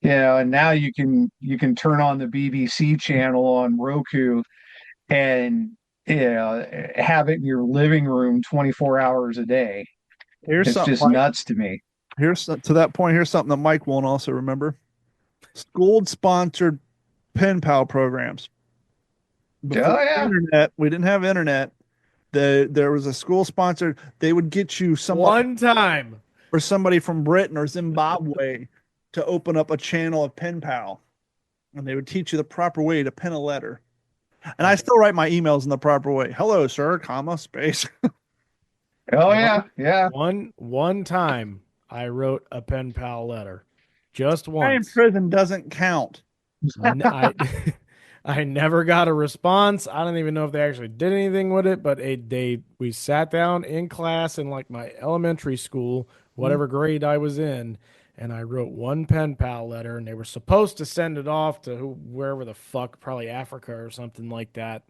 And now you can turn on the BBC channel on Roku and have it in your living room 24 hours a day. here's It's something. just nuts to me. To that point. Here's something that Mike won't also remember: school-sponsored pen pal programs. Before Oh yeah. internet, we didn't have internet. There was a school sponsored. They would get you One time. or somebody from Britain or Zimbabwe to open up a channel of pen pal, and they would teach you the proper way to pen a letter. And I still write my emails in the proper way. Hello, sir, comma, space. Oh yeah. Yeah. One time I wrote a pen pal letter. Just Guy in once. prison doesn't count. I I never got a response. I don't even know if they actually did anything with it, but we sat down in class in like my elementary school, whatever grade I was in, and I wrote one pen pal letter, and they were supposed to send it off to wherever the fuck, probably Africa or something like that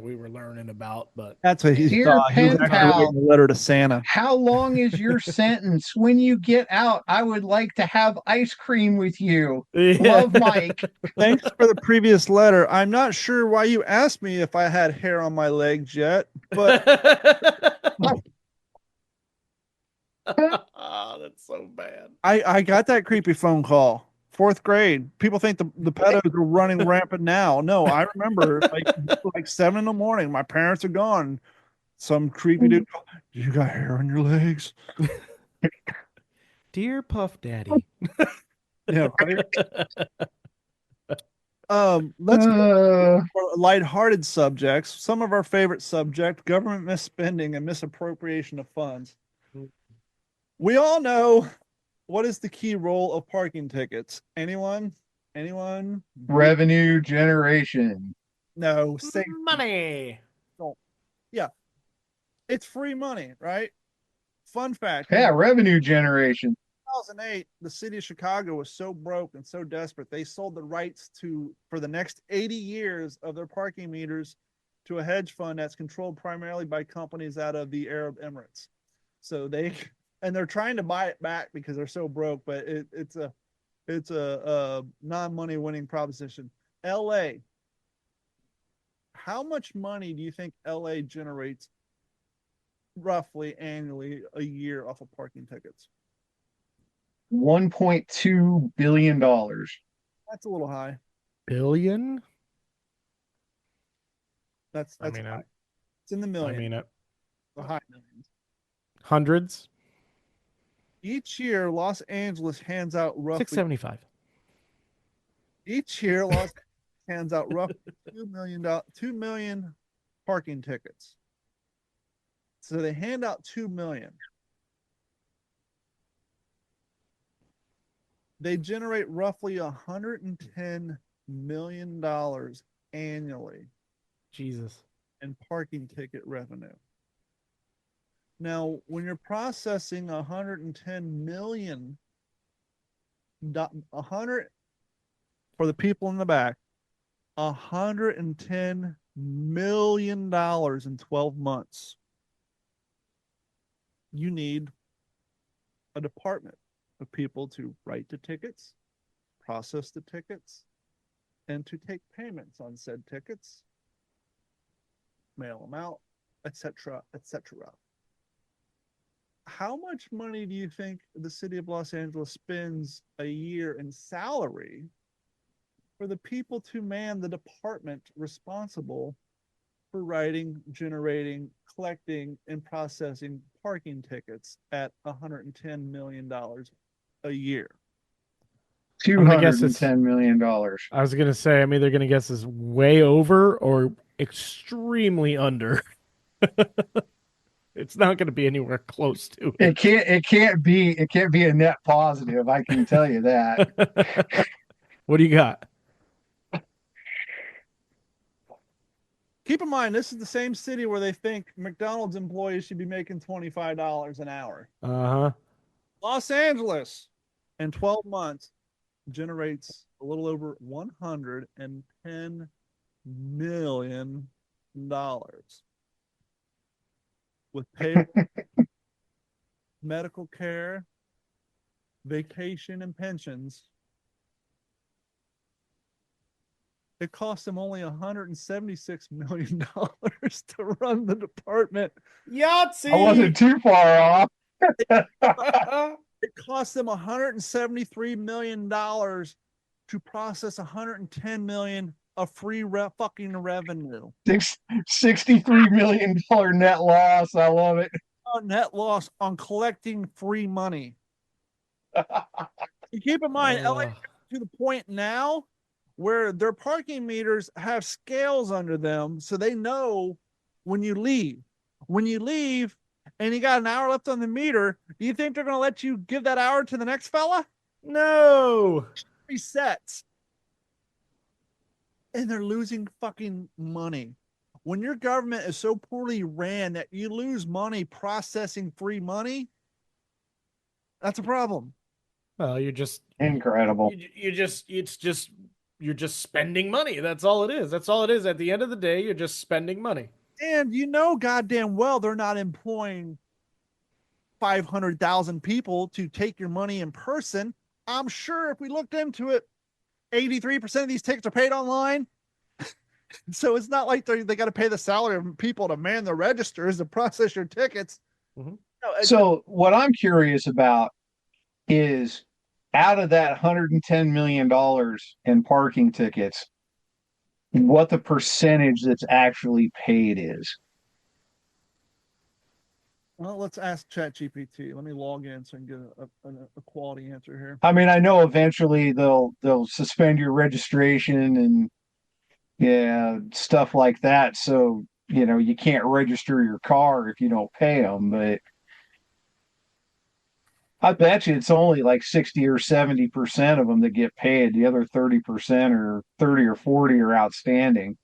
we were learning about. But That's what he Dear thought. He was pen actually pal, writing a letter to Santa. how long is your sentence? When you get out, I would like to have ice cream with you. Love, Mike. Thanks for the previous letter. I'm not sure why you asked me if I had hair on my legs yet, but Oh, that's so bad. I got that creepy phone call. Fourth grade. People think the pedos are running rampant now. No, I remember like 7 in the morning. My parents are gone. Some creepy dude. You got hair on your legs? Dear Puff Daddy. Yeah, right? Let's go Uh, for lighthearted subjects. Some of our favorite subject: government misspending and misappropriation of funds. We all know what is the key role of parking tickets. Anyone? Anyone? revenue generation. No. Safety. Money. Yeah, it's free money, right? Fun fact: Yeah, in revenue generation. 2008, the city of Chicago was so broke and so desperate, they sold the rights to for the next 80 years of their parking meters to a hedge fund that's controlled primarily by companies out of the Arab Emirates. So they're trying to buy it back because they're so broke, but it's a non-money winning proposition. LA, how much money do you think LA generates roughly annually a year off of parking tickets? $1.2 billion. That's a little high. Billion? That's I mean, high. It's in the I millions. mean, The high millions. hundreds. Each year, Los Angeles hands out roughly. 675. Each year, Los Angeles hands out roughly $2 million parking tickets. So they hand out 2 million. They generate roughly $110 million annually Jesus. in parking ticket revenue. Now, when you're processing 110 million, 100 for the people in the back, $110 million in 12 months. You need a department of people to write the tickets, process the tickets, and to take payments on said tickets, mail them out, etc., etc. How much money do you think the city of Los Angeles spends a year in salary for the people to man the department responsible for writing, generating, collecting, and processing parking tickets at $110 million a year? I'm gonna guess it's. $210 million. I was gonna say I'm either gonna guess is way over or extremely under. It's not gonna be anywhere close to It it. can't be a net positive, I can tell you that. What do you got? Keep in mind, this is the same city where they think McDonald's employees should be making $25 an hour. Uh-huh. Los Angeles, in 12 months, generates a little over $110 million with pay, medical care, vacation, and pensions. It cost them only $176 million to run the department. Yahtzee. I wasn't too far off. It cost them $173 million to process $110 million of free fucking revenue. $63 million net loss. I love it. A net loss on collecting free money. You keep in mind, LA to the point now where their parking meters have scales under them, so they know when you leave. When you leave and you got an hour left on the meter, do you think they're going to let you give that hour to the next fella? No. Resets. And they're losing fucking money. When your government is so poorly ran that you lose money processing free money, that's a problem. Well, you're just Incredible. you're just spending money. That's all it is. That's all it is. At the end of the day, you're just spending money. And you know goddamn well they're not employing 500,000 people to take your money in person. I'm sure if we looked into it, 83% of these tickets are paid online. So it's not like they got to pay the salary of people to man the registers to process your tickets. Mm-hmm. No, So what I'm curious about is out of that $110 million in parking tickets, what the percentage that's actually paid is. Well, let's ask ChatGPT. Let me log in so I can get a quality answer here. I mean, I know eventually they'll suspend your registration and yeah, stuff like that. So, you can't register your car if you don't pay them. But I bet you it's only like 60 or 70% of them that get paid. The other 30% or 30 or 40 are outstanding.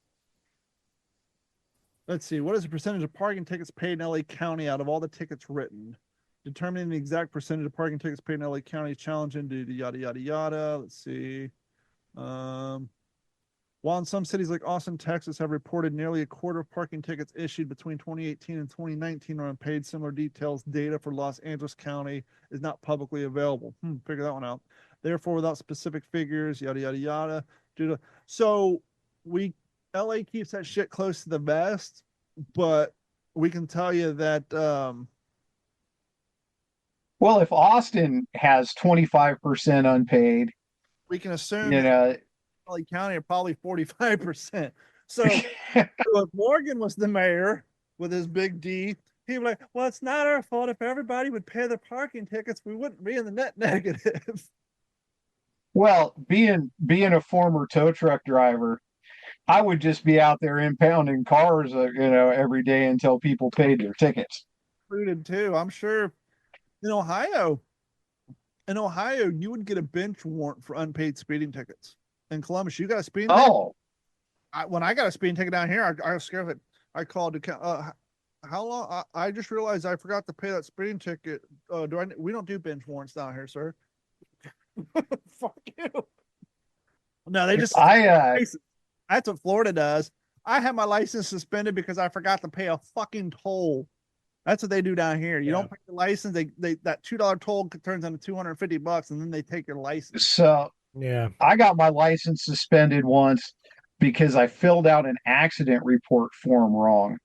Let's see. What is the percentage of parking tickets paid in LA County out of all the tickets written? Determining the exact percentage of parking tickets paid in LA County is challenging due to yada yada yada. Let's see. Um, While in some cities like Austin, Texas have reported nearly a quarter of parking tickets issued between 2018 and 2019 are unpaid, similar details data for Los Angeles County is not publicly available. Figure that one out. Therefore, without specific figures, yada yada yada. So we LA keeps that shit close to the vest, but we can tell you that Well, if Austin has 25% unpaid, we can assume you that know, LA County are probably 45%. So if Morgan was the mayor with his big D, he'd be like, well, it's not our fault. If everybody would pay their parking tickets, we wouldn't be in the net negative. well, being a former tow truck driver, I would just be out there impounding cars, every day until people paid their tickets. Included too. I'm sure in Ohio, you would get a bench warrant for unpaid speeding tickets. In Columbus, you got a speeding ticket? Oh, When I got a speeding ticket down here, I was scared of it. I called to how long? I just realized I forgot to pay that speeding ticket. We don't do bench warrants down here, sir. Fuck you. No, they just I that's what Florida does. I had my license suspended because I forgot to pay a fucking toll. That's what they do down here. You don't pay the license, they that $2 toll turns into $250, and then they take your license. so Yeah. I got my license suspended once because I filled out an accident report form wrong.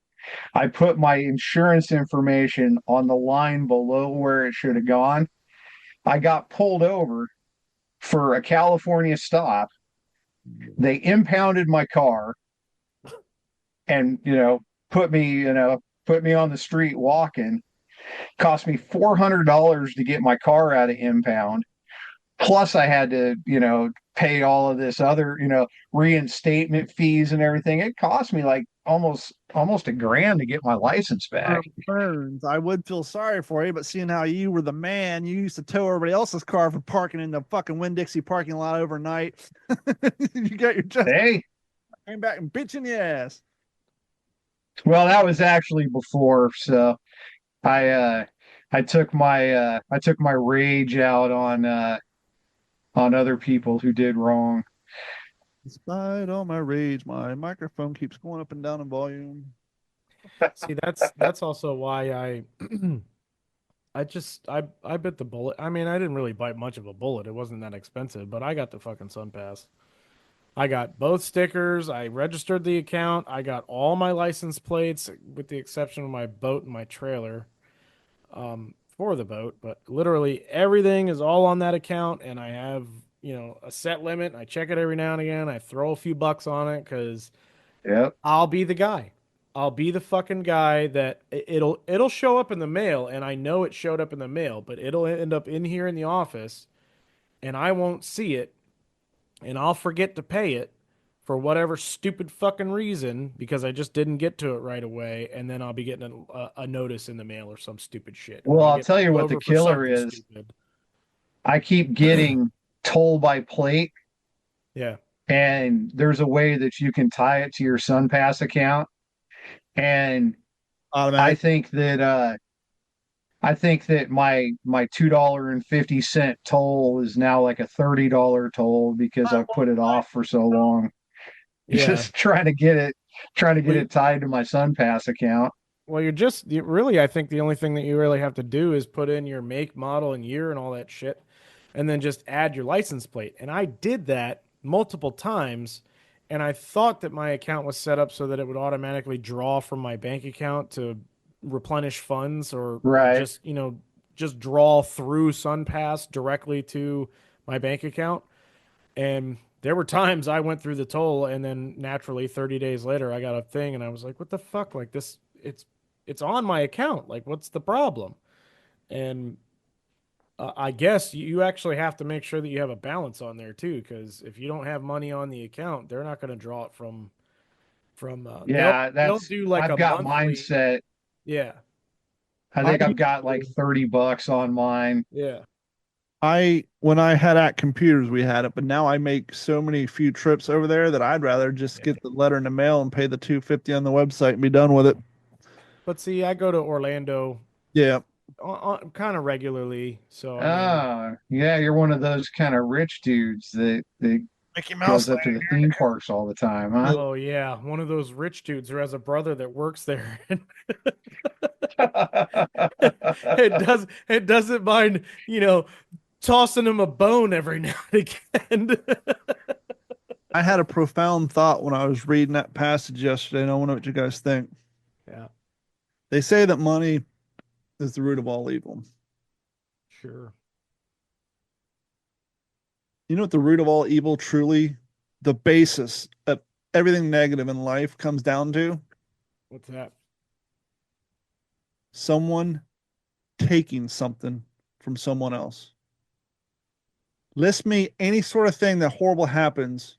I put my insurance information on the line below where it should have gone. I got pulled over for a California stop. They impounded my car and, put me on the street walking. Cost me $400 to get my car out of impound. Plus I had to, pay all of this other, reinstatement fees and everything. It cost me like almost $1,000 to get my license back. Burns. I would feel sorry for you, but seeing how you were the man, you used to tow everybody else's car for parking in the fucking Winn-Dixie parking lot overnight. You got your just Hey, came back and bitching your ass. well, that was actually before, so I took my rage out on other people who did wrong. Despite all my rage, my microphone keeps going up and down in volume. See, that's also why I bit the bullet. I mean, I didn't really bite much of a bullet. It wasn't that expensive, but I got the fucking Sun Pass. I got both stickers. I registered the account. I got all my license plates, with the exception of my boat and my trailer, for the boat. But literally everything is all on that account, and I have, a set limit. I check it every now and again. I throw a few bucks on it because Yep. I'll be the guy. I'll be the fucking guy that it'll show up in the mail, and I know it showed up in the mail, but it'll end up in here in the office, and I won't see it, and I'll forget to pay it for whatever stupid fucking reason because I just didn't get to it right away, and then I'll be getting a notice in the mail or some stupid shit, or Well, I'll I'll get tell you pulled what the over for killer something is. stupid. I keep getting toll by plate, Yeah. and there's a way that you can tie it to your SunPass account. And I Automatic. think that my $2.50 toll is now like a $30 toll because I've put it off for so long. Yeah. Just trying to get We, it tied to my SunPass account. Well, really, I think the only thing that you really have to do is put in your make, model, and year and all that shit, and then just add your license plate. And I did that multiple times, and I thought that my account was set up so that it would automatically draw from my bank account to replenish funds, or Right. just, just draw through SunPass directly to my bank account. And there were times I went through the toll, and then naturally 30 days later I got a thing, and I was like, what the fuck? Like, it's on my account. Like, what's the problem? And I guess you actually have to make sure that you have a balance on there too, because if you don't have money on the account, they're not going to draw it from Yeah, they'll that's do like I've a got mine monthly. set. Yeah. I I think I've got like $30 on mine. Yeah. when I had at computers we had it, but now I make so many few trips over there that I'd rather just Yeah. get the letter in the mail and pay the 250 on the website and be done with it. But see, I go to Orlando Yeah. kind of regularly, so I mean, Oh, yeah, you're one of those kind of rich dudes that Mickey goes Mouse up to the Land. theme parks all the time, huh? oh yeah, one of those rich dudes who has a brother that works there and it doesn't mind, tossing him a bone every now and again. I had a profound thought when I was reading that passage yesterday, and I wonder what you guys think. Yeah, They say that money is the root of all evil. sure. You know what the root of all evil truly, the basis of everything negative in life comes down to? What's that? Someone taking something from someone else. List me any sort of thing that horrible happens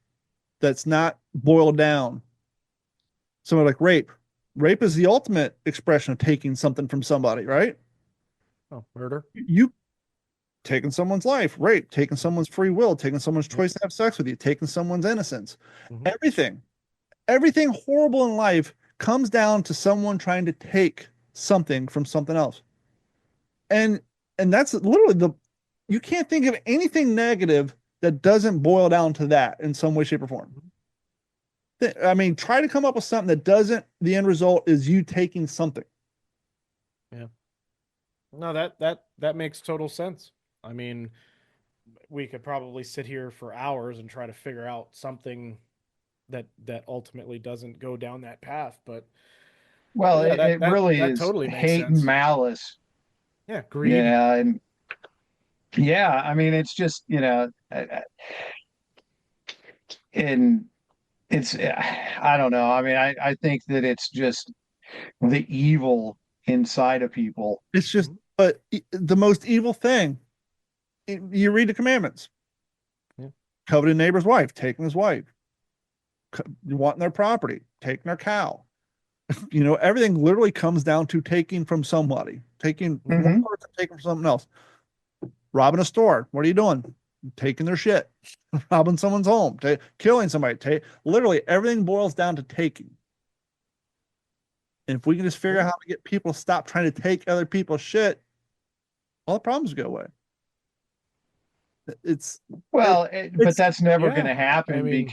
that's not boiled down. Something like rape. Rape is the ultimate expression of taking something from somebody, right? Oh, murder. You taking someone's life, rape, taking someone's free will, taking someone's choice to have sex with you, taking someone's innocence. Mhm. Everything horrible in life comes down to someone trying to take something from something else. And that's literally you can't think of anything negative that doesn't boil down to that in some way, shape, or form. I mean, try to come up with something that doesn't, the end result is you taking something. Yeah. No, that makes total sense. I mean, we could probably sit here for hours and try to figure out something that ultimately doesn't go down that path, but Well, yeah, it really that is totally makes hate and sense. malice. Yeah, greed. Yeah, and yeah, I mean, it's just, and it's, I don't know. I mean, I think that it's just the evil inside of people. It's just, Mhm. but the most evil thing, you read the commandments, Yeah. coveting neighbor's wife, taking his wife, wanting their property, taking their cow. Everything literally comes down to taking from somebody, taking from one Hmm. person, taking from something else. Robbing a store. What are you doing? Taking their shit. Robbing someone's home. Killing somebody. Literally everything boils down to taking. And if we can just figure out how to get people to stop trying to take other people's shit, all the problems go away. It's it, Well, but it's that's never going Yeah. to I happen mean,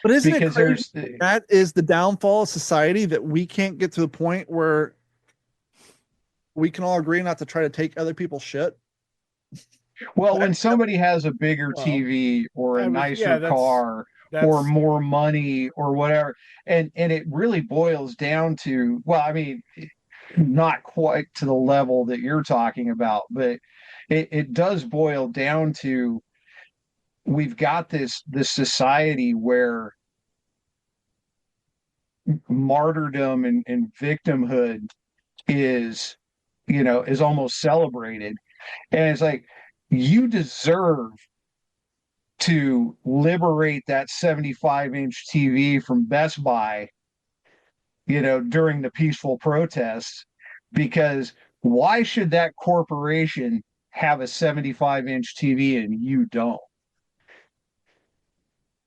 but isn't it because crazy there's that is the downfall of society, that we can't get to the point where we can all agree not to try to take other people's shit? well, when somebody has a bigger well, TV or a I was yeah, nicer car or that's more money or whatever, and it really boils down to, well, I mean, not quite to the level that you're talking about, but it does boil down to, we've got this society where martyrdom and victimhood is is almost celebrated, and it's like, you deserve to liberate that 75-inch TV from Best Buy, during the peaceful protests, because why should that corporation have a 75-inch TV and you don't?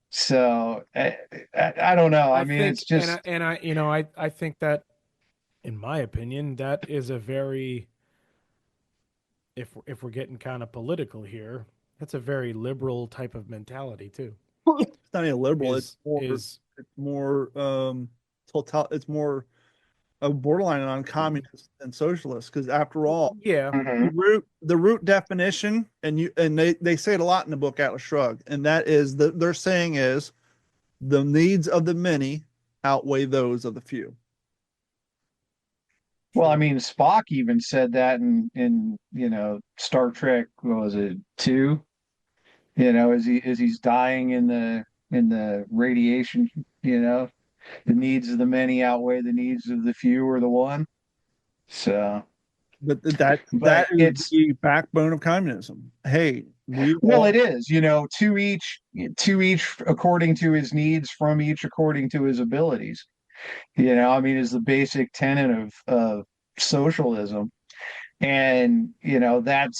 So I don't know. I I mean, think it's just, I think that in my opinion that is a very if we're getting kind of political here, that's a very liberal type of mentality too. It's not even liberal. It's Is more. is It's more. Total. It's more a borderline on communist and socialist. Because after all, yeah, Mhm. the root definition, and they say it a lot in the book Atlas Shrugged, and that is their saying is the needs of the many outweigh those of the few. Well, I sure. mean, Spock even said that in Star Trek. What was it, two? As he's dying in the radiation, the needs of the many outweigh the needs of the few or the one. So, But that but is it's the backbone of communism. Hey, we well, all it is, to each according to his needs, from each according to his abilities. I mean, is the basic tenet of socialism, and that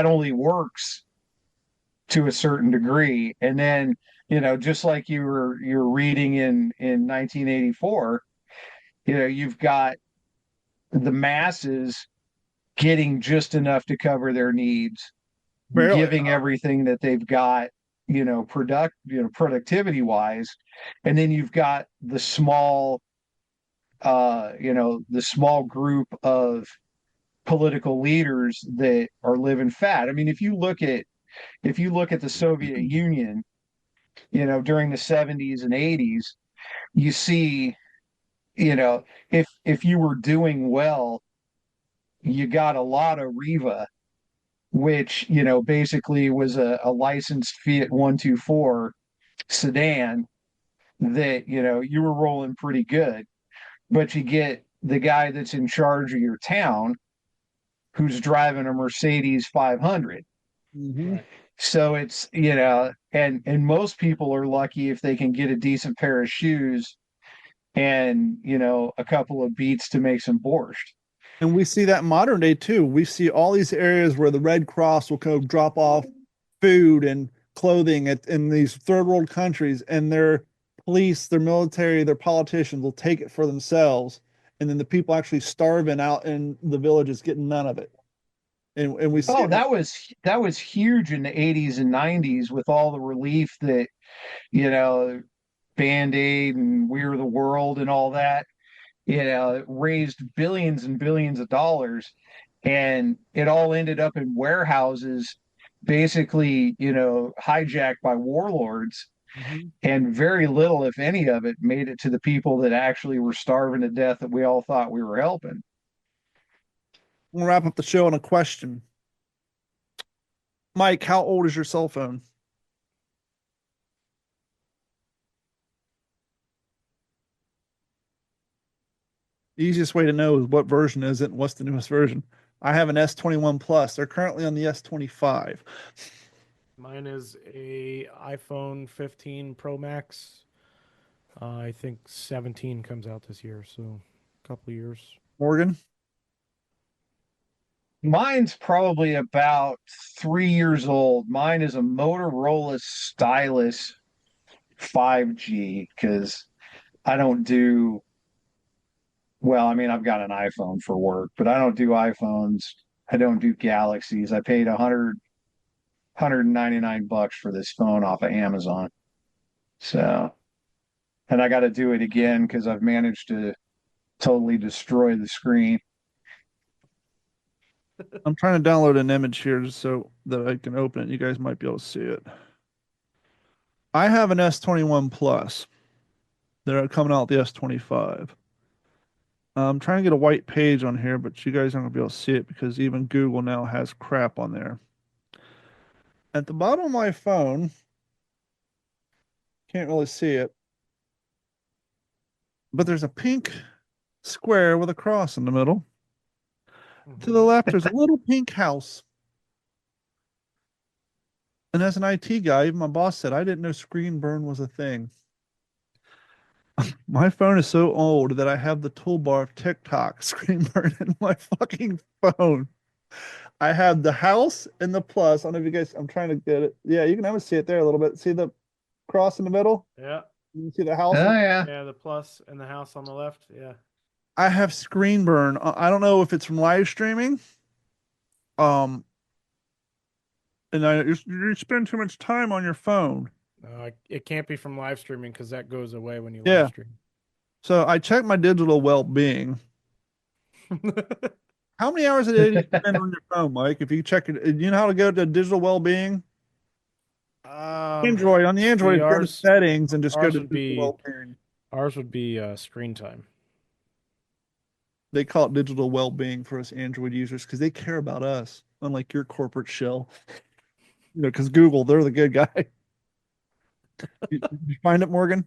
only works to a certain degree. And then, just like you're reading in 1984, you've got the masses getting just enough to cover their needs, barely. giving everything that they've got, productivity wise. And then you've got the small group of political leaders that are living fat. I mean, if you look at the Soviet Union, during the 70s and 80s, you see, if you were doing well, you got a lot of Riva, which, basically was a licensed Fiat 124 sedan that, you were rolling pretty good. But you get the guy that's in charge of your town who's driving a Mercedes 500. Mhm. So it's, and most people are lucky if they can get a decent pair of shoes and, a couple of beets to make some borscht. And we see that in modern day too. We see all these areas where the Red Cross will go drop off food and clothing in these third world countries, and their police, their military, their politicians will take it for themselves, and then the people actually starving out in the villages getting none of it. And we see Oh, that was huge in the 80s and 90s with all the relief that, you know, Band-Aid and We're the World and all that. It raised billions and billions of dollars, and it all ended up in warehouses, basically, hijacked by warlords, Mhm. and very little, if any of it, made it to the people that actually were starving to death that we all thought we were helping. We'll wrap up the show on a question. Mike, how old is your cell phone? The easiest way to know is what version is it and what's the newest version. I have an S21 Plus. They're currently on the S25. Mine is a iPhone 15 Pro Max. I think 17 comes out this year, so a couple of years. Morgan? Mine's probably about 3 years old. Mine is a Motorola Stylus 5G because I don't do well. I mean, I've got an iPhone for work, but I don't do iPhones. I don't do Galaxies. I paid 199 bucks for this phone off of Amazon. So, and I got to do it again because I've managed to totally destroy the screen. I'm trying to download an image here just so that I can open it. You guys might be able to see it. I have an S21 Plus. They're coming out the S25. I'm trying to get a white page on here, but you guys aren't going to be able to see it because even Google now has crap on there. At the bottom of my phone, can't really see it, but there's a pink square with a cross in the middle. To the left, there's a little pink house. And as an IT guy, even my boss said I didn't know screen burn was a thing. My phone is so old that I have the toolbar of TikTok screen burn in my fucking phone. I have the house and the plus. I don't know if you guys, I'm trying to get it. Yeah, you can almost see it there a little bit. See the cross in the middle? Yeah, You can see the house. Oh yeah. yeah, the plus and the house on the left. Yeah. I have screen burn. I don't know if it's from live streaming. Um, and you spend too much time on your phone. It can't be from live streaming because that goes away when you Yeah. live stream. So I check my digital well-being. How many hours a day do you spend on your phone, Mike? If you check it, you know how to go to digital well-being? Android on the Android, see, go to ours settings and just go ours to would digital be well-being. ours would be screen time. They call it digital well-being for us Android users because they care about us, unlike your corporate shell. Because Google, they're the good guy. You find it, Morgan?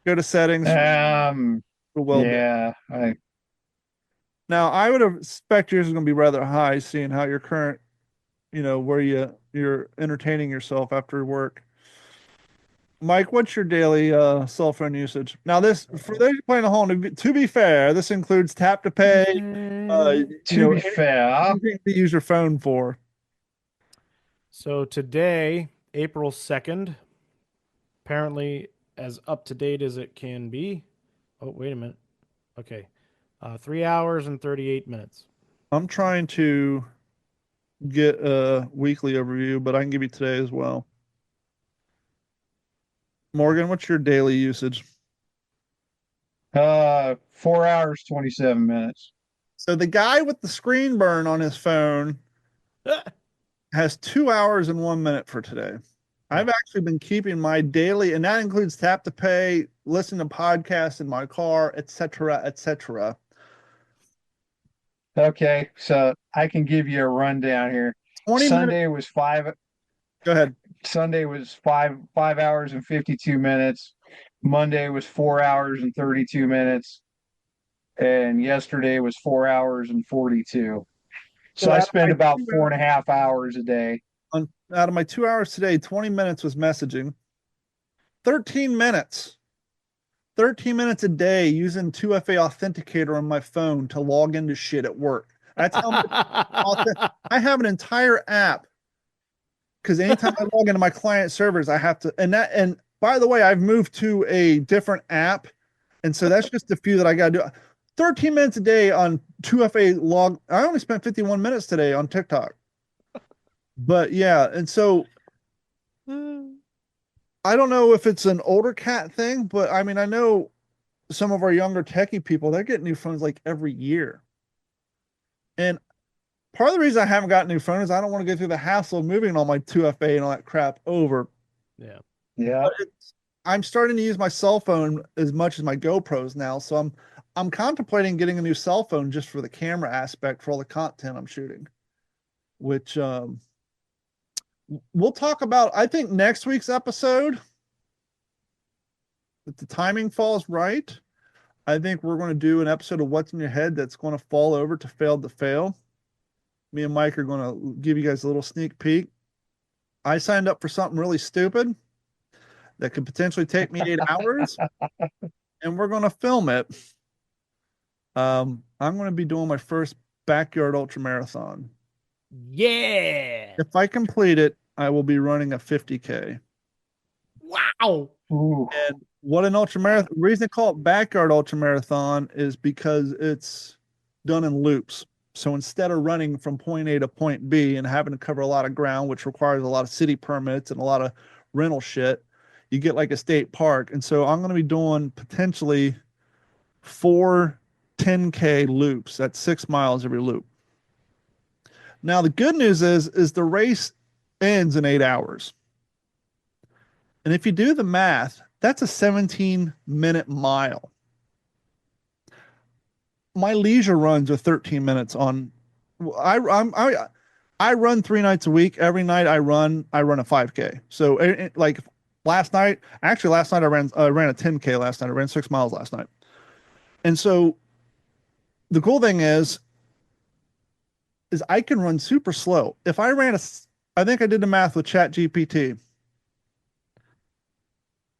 Go to settings, Um, for well-being. yeah, Now, I would expect yours is going to be rather high, seeing how your current, where you're entertaining yourself after work. Mike, what's your daily cell phone usage? Now, this for those playing at home. To be fair, this includes tap to pay. To be fair, Anything to use your phone for. So today, April 2nd, apparently as up to date as it can be. Oh, wait a minute. Okay. 3 hours and 38 minutes. I'm trying to get a weekly overview, but I can give you today as well. Morgan, what's your daily usage? 4 hours, 27 minutes. So the guy with the screen burn on his phone has 2 hours and 1 minute for today. I've actually been keeping my daily, and that includes tap to pay, listen to podcasts in my car, etc., etc. Okay, so I can give you a rundown here. 20 minutes. Sunday was five. Go ahead. Sunday was 5 hours and 52 minutes. Monday was 4 hours and 32 minutes. And yesterday was 4 hours and 42. So I spend about 4.5 hours a day. Out of my 2 hours today, 20 minutes was messaging. 13 minutes. 13 minutes a day using 2FA Authenticator on my phone to log into shit at work. That's how much I have an entire app. Because anytime I log into my client servers, I have to, and by the way, I've moved to a different app. And so that's just a few that I got to do. 13 minutes a day on 2FA log. I only spent 51 minutes today on TikTok. But yeah, and so I don't know if it's an older cat thing, but I mean, I know some of our younger techie people, they're getting new phones like every year. And part of the reason I haven't gotten new phone is I don't want to go through the hassle of moving all my 2FA and all that crap over. Yeah. Yeah. I'm starting to use my cell phone as much as my GoPros now. So I'm contemplating getting a new cell phone just for the camera aspect for all the content I'm shooting, which we'll talk about. I think next week's episode, if the timing falls right, I think we're going to do an episode of What's in Your Head that's going to fall over to Failed to Fail. Me and Mike are going to give you guys a little sneak peek. I signed up for something really stupid that could potentially take me 8 hours, and we're going to film it. I'm going to be doing my first backyard ultra marathon. Yeah. If I complete it, I will be running a 50K. Wow. Ooh. And what an ultra marathon, the reason they call it backyard ultra marathon is because it's done in loops. So instead of running from point A to point B and having to cover a lot of ground, which requires a lot of city permits and a lot of rental shit, you get like a state park. And so I'm going to be doing potentially 4 10K loops. That's 6 miles every loop. Now the good news is the race ends in 8 hours. And if you do the math, that's a 17-minute mile. My leisure runs are 13 minutes on. I run 3 nights a week. Every night I run a 5K. So like last night I ran a 10K last night. I ran 6 miles last night. And so the cool thing is I can run super slow. If I ran I think I did the math with Chat GPT.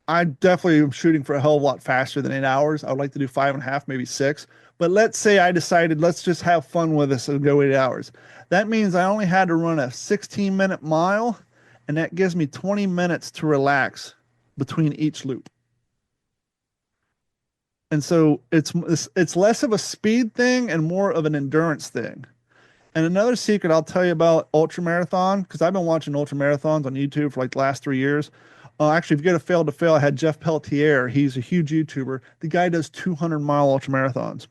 I definitely am shooting for a hell of a lot faster than 8 hours. I would like to do 5.5, maybe 6. But let's say I decided, let's just have fun with this and go 8 hours. That means I only had to run a 16-minute mile, and that gives me 20 minutes to relax between each loop. And so it's less of a speed thing and more of an endurance thing. And another secret I'll tell you about ultra marathon, because I've been watching ultra marathons on YouTube for like the last 3 years. Actually, if you get a failed to fail, I had Jeff Pelletier. He's a huge YouTuber. The guy does 200-mile ultra marathons.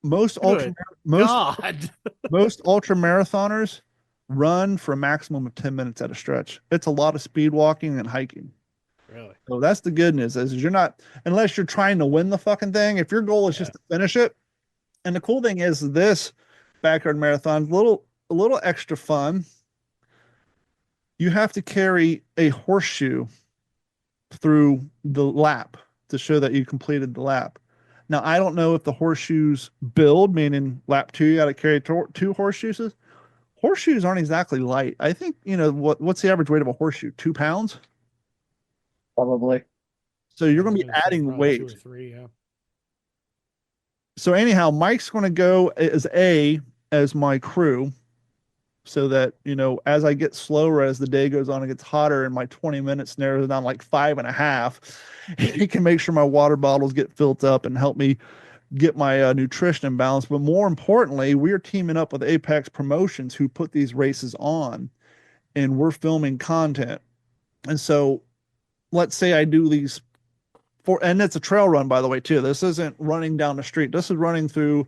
Most ultra marathoners run for a maximum of 10 minutes at a stretch. It's a lot of speed walking and hiking. Really? So that's the good news is you're not, unless you're trying to win the fucking thing. If your goal is just to finish it, and the cool thing is this backyard marathon, a little extra fun. You have to carry a horseshoe through the lap to show that you completed the lap. Now, I don't know if the horseshoes build, meaning lap two, you got to carry two horseshoes. Horseshoes aren't exactly light. I think, what's the average weight of a horseshoe? 2 pounds? Probably. So you're I was going to be gonna say adding probably weight. 2 or 3. Yeah. So anyhow, Mike's going to go as my crew so that, as I get slower as the day goes on, it gets hotter and my 20 minutes narrows down like 5.5, he can make sure my water bottles get filled up and help me get my nutrition in balance. But more importantly, we're teaming up with Apex Promotions who put these races on, and we're filming content. And so let's say I do these and it's a trail run, by the way, too. This isn't running down the street. This is running through,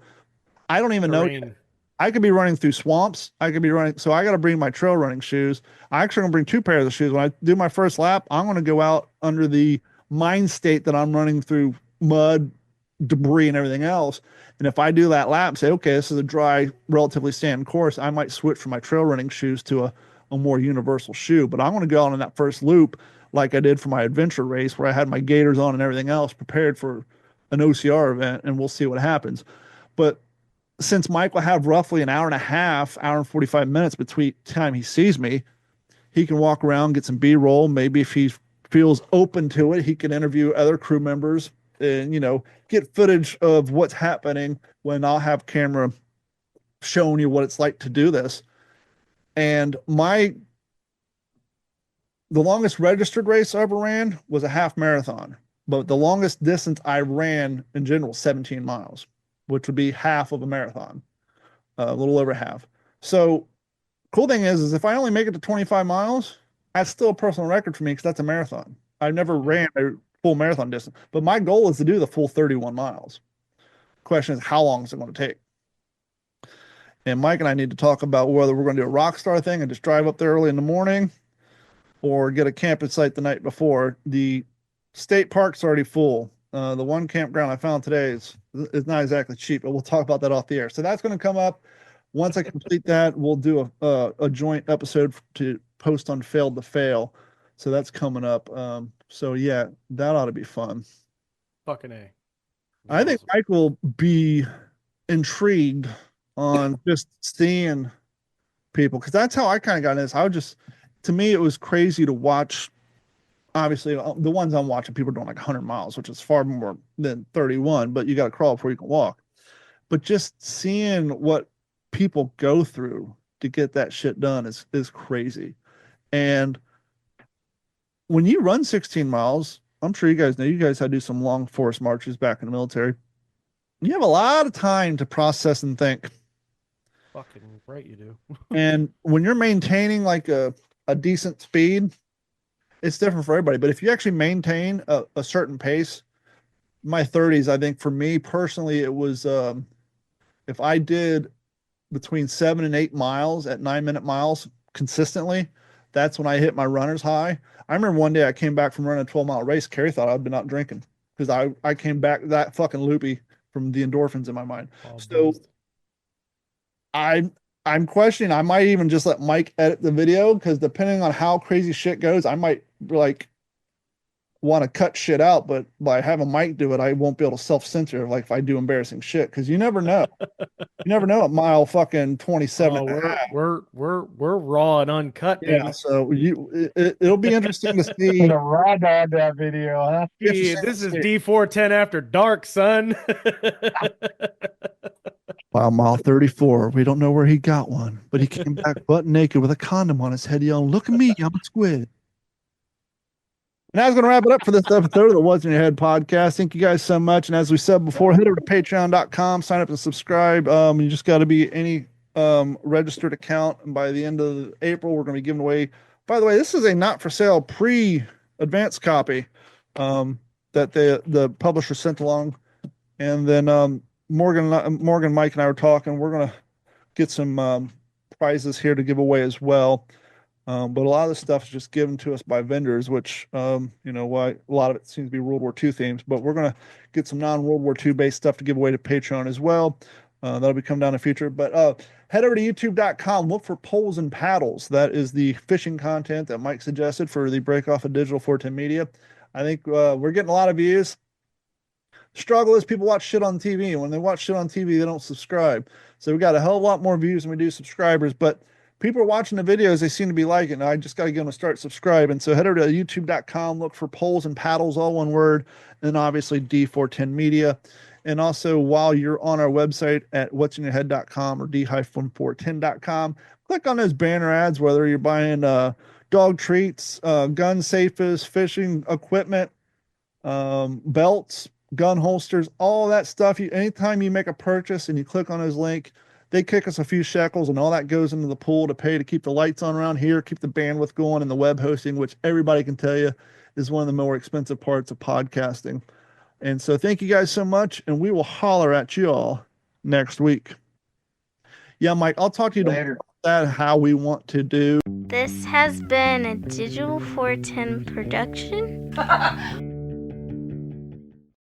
I don't even know. Terrain. I could be running through swamps. I could be running. So I got to bring my trail running shoes. I actually going to bring two pairs of shoes. When I do my first lap, I'm going to go out under the mind state that I'm running through mud, debris, and everything else. And if I do that lap, say, okay, this is a dry, relatively sand course, I might switch from my trail running shoes to a more universal shoe. But I'm going to go out in that first loop like I did for my adventure race where I had my gaiters on and everything else prepared for an OCR event, and we'll see what happens. But since Mike will have roughly an hour and a half, hour and 45 minutes between time he sees me, he can walk around, get some B-roll. Maybe if he feels open to it, he can interview other crew members and, get footage of what's happening when I'll have camera showing you what it's like to do this. And the longest registered race I ever ran was a half marathon, but the longest distance I ran in general, 17 miles, which would be half of a marathon, a little over half. So cool thing is if I only make it to 25 miles, that's still a personal record for me because that's a marathon. I've never ran a full marathon distance, but my goal is to do the full 31 miles. Question is, how long is it going to take? And Mike and I need to talk about whether we're going to do a rock star thing and just drive up there early in the morning or get a camping site the night before. The state park's already full. The one campground I found today is not exactly cheap, but we'll talk about that off the air. So that's going to come up. Once I complete that, we'll do a joint episode to post on Failed to Fail. So that's coming up. So yeah, that ought to be fun. Fucking A. I think Mike will be intrigued on just seeing people because that's how I kind of got in this. To me, it was crazy to watch. Obviously, the ones I'm watching, people are doing like 100 miles, which is far more than 31, but you got to crawl before you can walk. But just seeing what people go through to get that shit done is crazy. And when you run 16 miles, I'm sure you guys know, you guys had to do some long forest marches back in the military. You have a lot of time to process and think. Fucking right, you do. And when you're maintaining like a decent speed, it's different for everybody. But if you actually maintain a certain pace, my 30s, I think for me personally, it was if I did between 7 and 8 miles at 9-minute miles consistently, that's when I hit my runner's high. I remember one day I came back from running a 12-mile race. Carrie thought I'd been out drinking because I came back that fucking loopy from the endorphins in my mind. So I'm questioning. I might even just let Mike edit the video because depending on how crazy shit goes, I might like want to cut shit out. But by having Mike do it, I won't be able to self-censor like if I do embarrassing shit because you never know. You never know at mile fucking 27. We're raw and uncut, baby. Yeah, so it'll be interesting to see. The raw dog that video, huh? Hey, this is D410 after dark, son. Wow, mile 34. We don't know where he got one, but he came back butt naked with a condom on his head, yelling, "Look at me, I'm a squid." And that's going to wrap it up for this episode of the What's in Your Head podcast. Thank you guys so much. And as we said before, head over to patreon.com, sign up and subscribe. You just got to be any registered account. And by the end of April, we're going to be giving away. By the way, this is a not for sale pre-advanced copy that the publisher sent along. And then Morgan, Mike, and I were talking. We're going to get some prizes here to give away as well. But a lot of the stuff is just given to us by vendors, which, why a lot of it seems to be World War II themes. But we're going to get some non-World War II based stuff to give away to Patreon as well. That'll be coming down in the future. But head over to youtube.com, look for Poles and Paddles. That is the fishing content that Mike suggested for the Break Off of Digital 410 Media. I think we're getting a lot of views. struggle is people watch shit on TV, and when they watch shit on TV, they don't subscribe. So we got a hell of a lot more views than we do subscribers, but people are watching the videos. They seem to be liking it. I just got to get them to start subscribing. So head over to youtube.com, look for Poles and Paddles, all one word, and obviously D410 Media. And also, while you're on our website at what'sinyourhead.com or d-410.com, click on those banner ads, whether you're buying dog treats, gun safes, fishing equipment, belts, gun holsters, all that stuff. Anytime you make a purchase and you click on those link, they kick us a few shekels, and all that goes into the pool to pay to keep the lights on around here, keep the bandwidth going, and the web hosting, which everybody can tell you is one of the more expensive parts of podcasting. And so thank you guys so much, and we will holler at you all next week. Yeah, Mike, I'll talk to you Later. about that, how we want to do. This has been a Digital 410 production.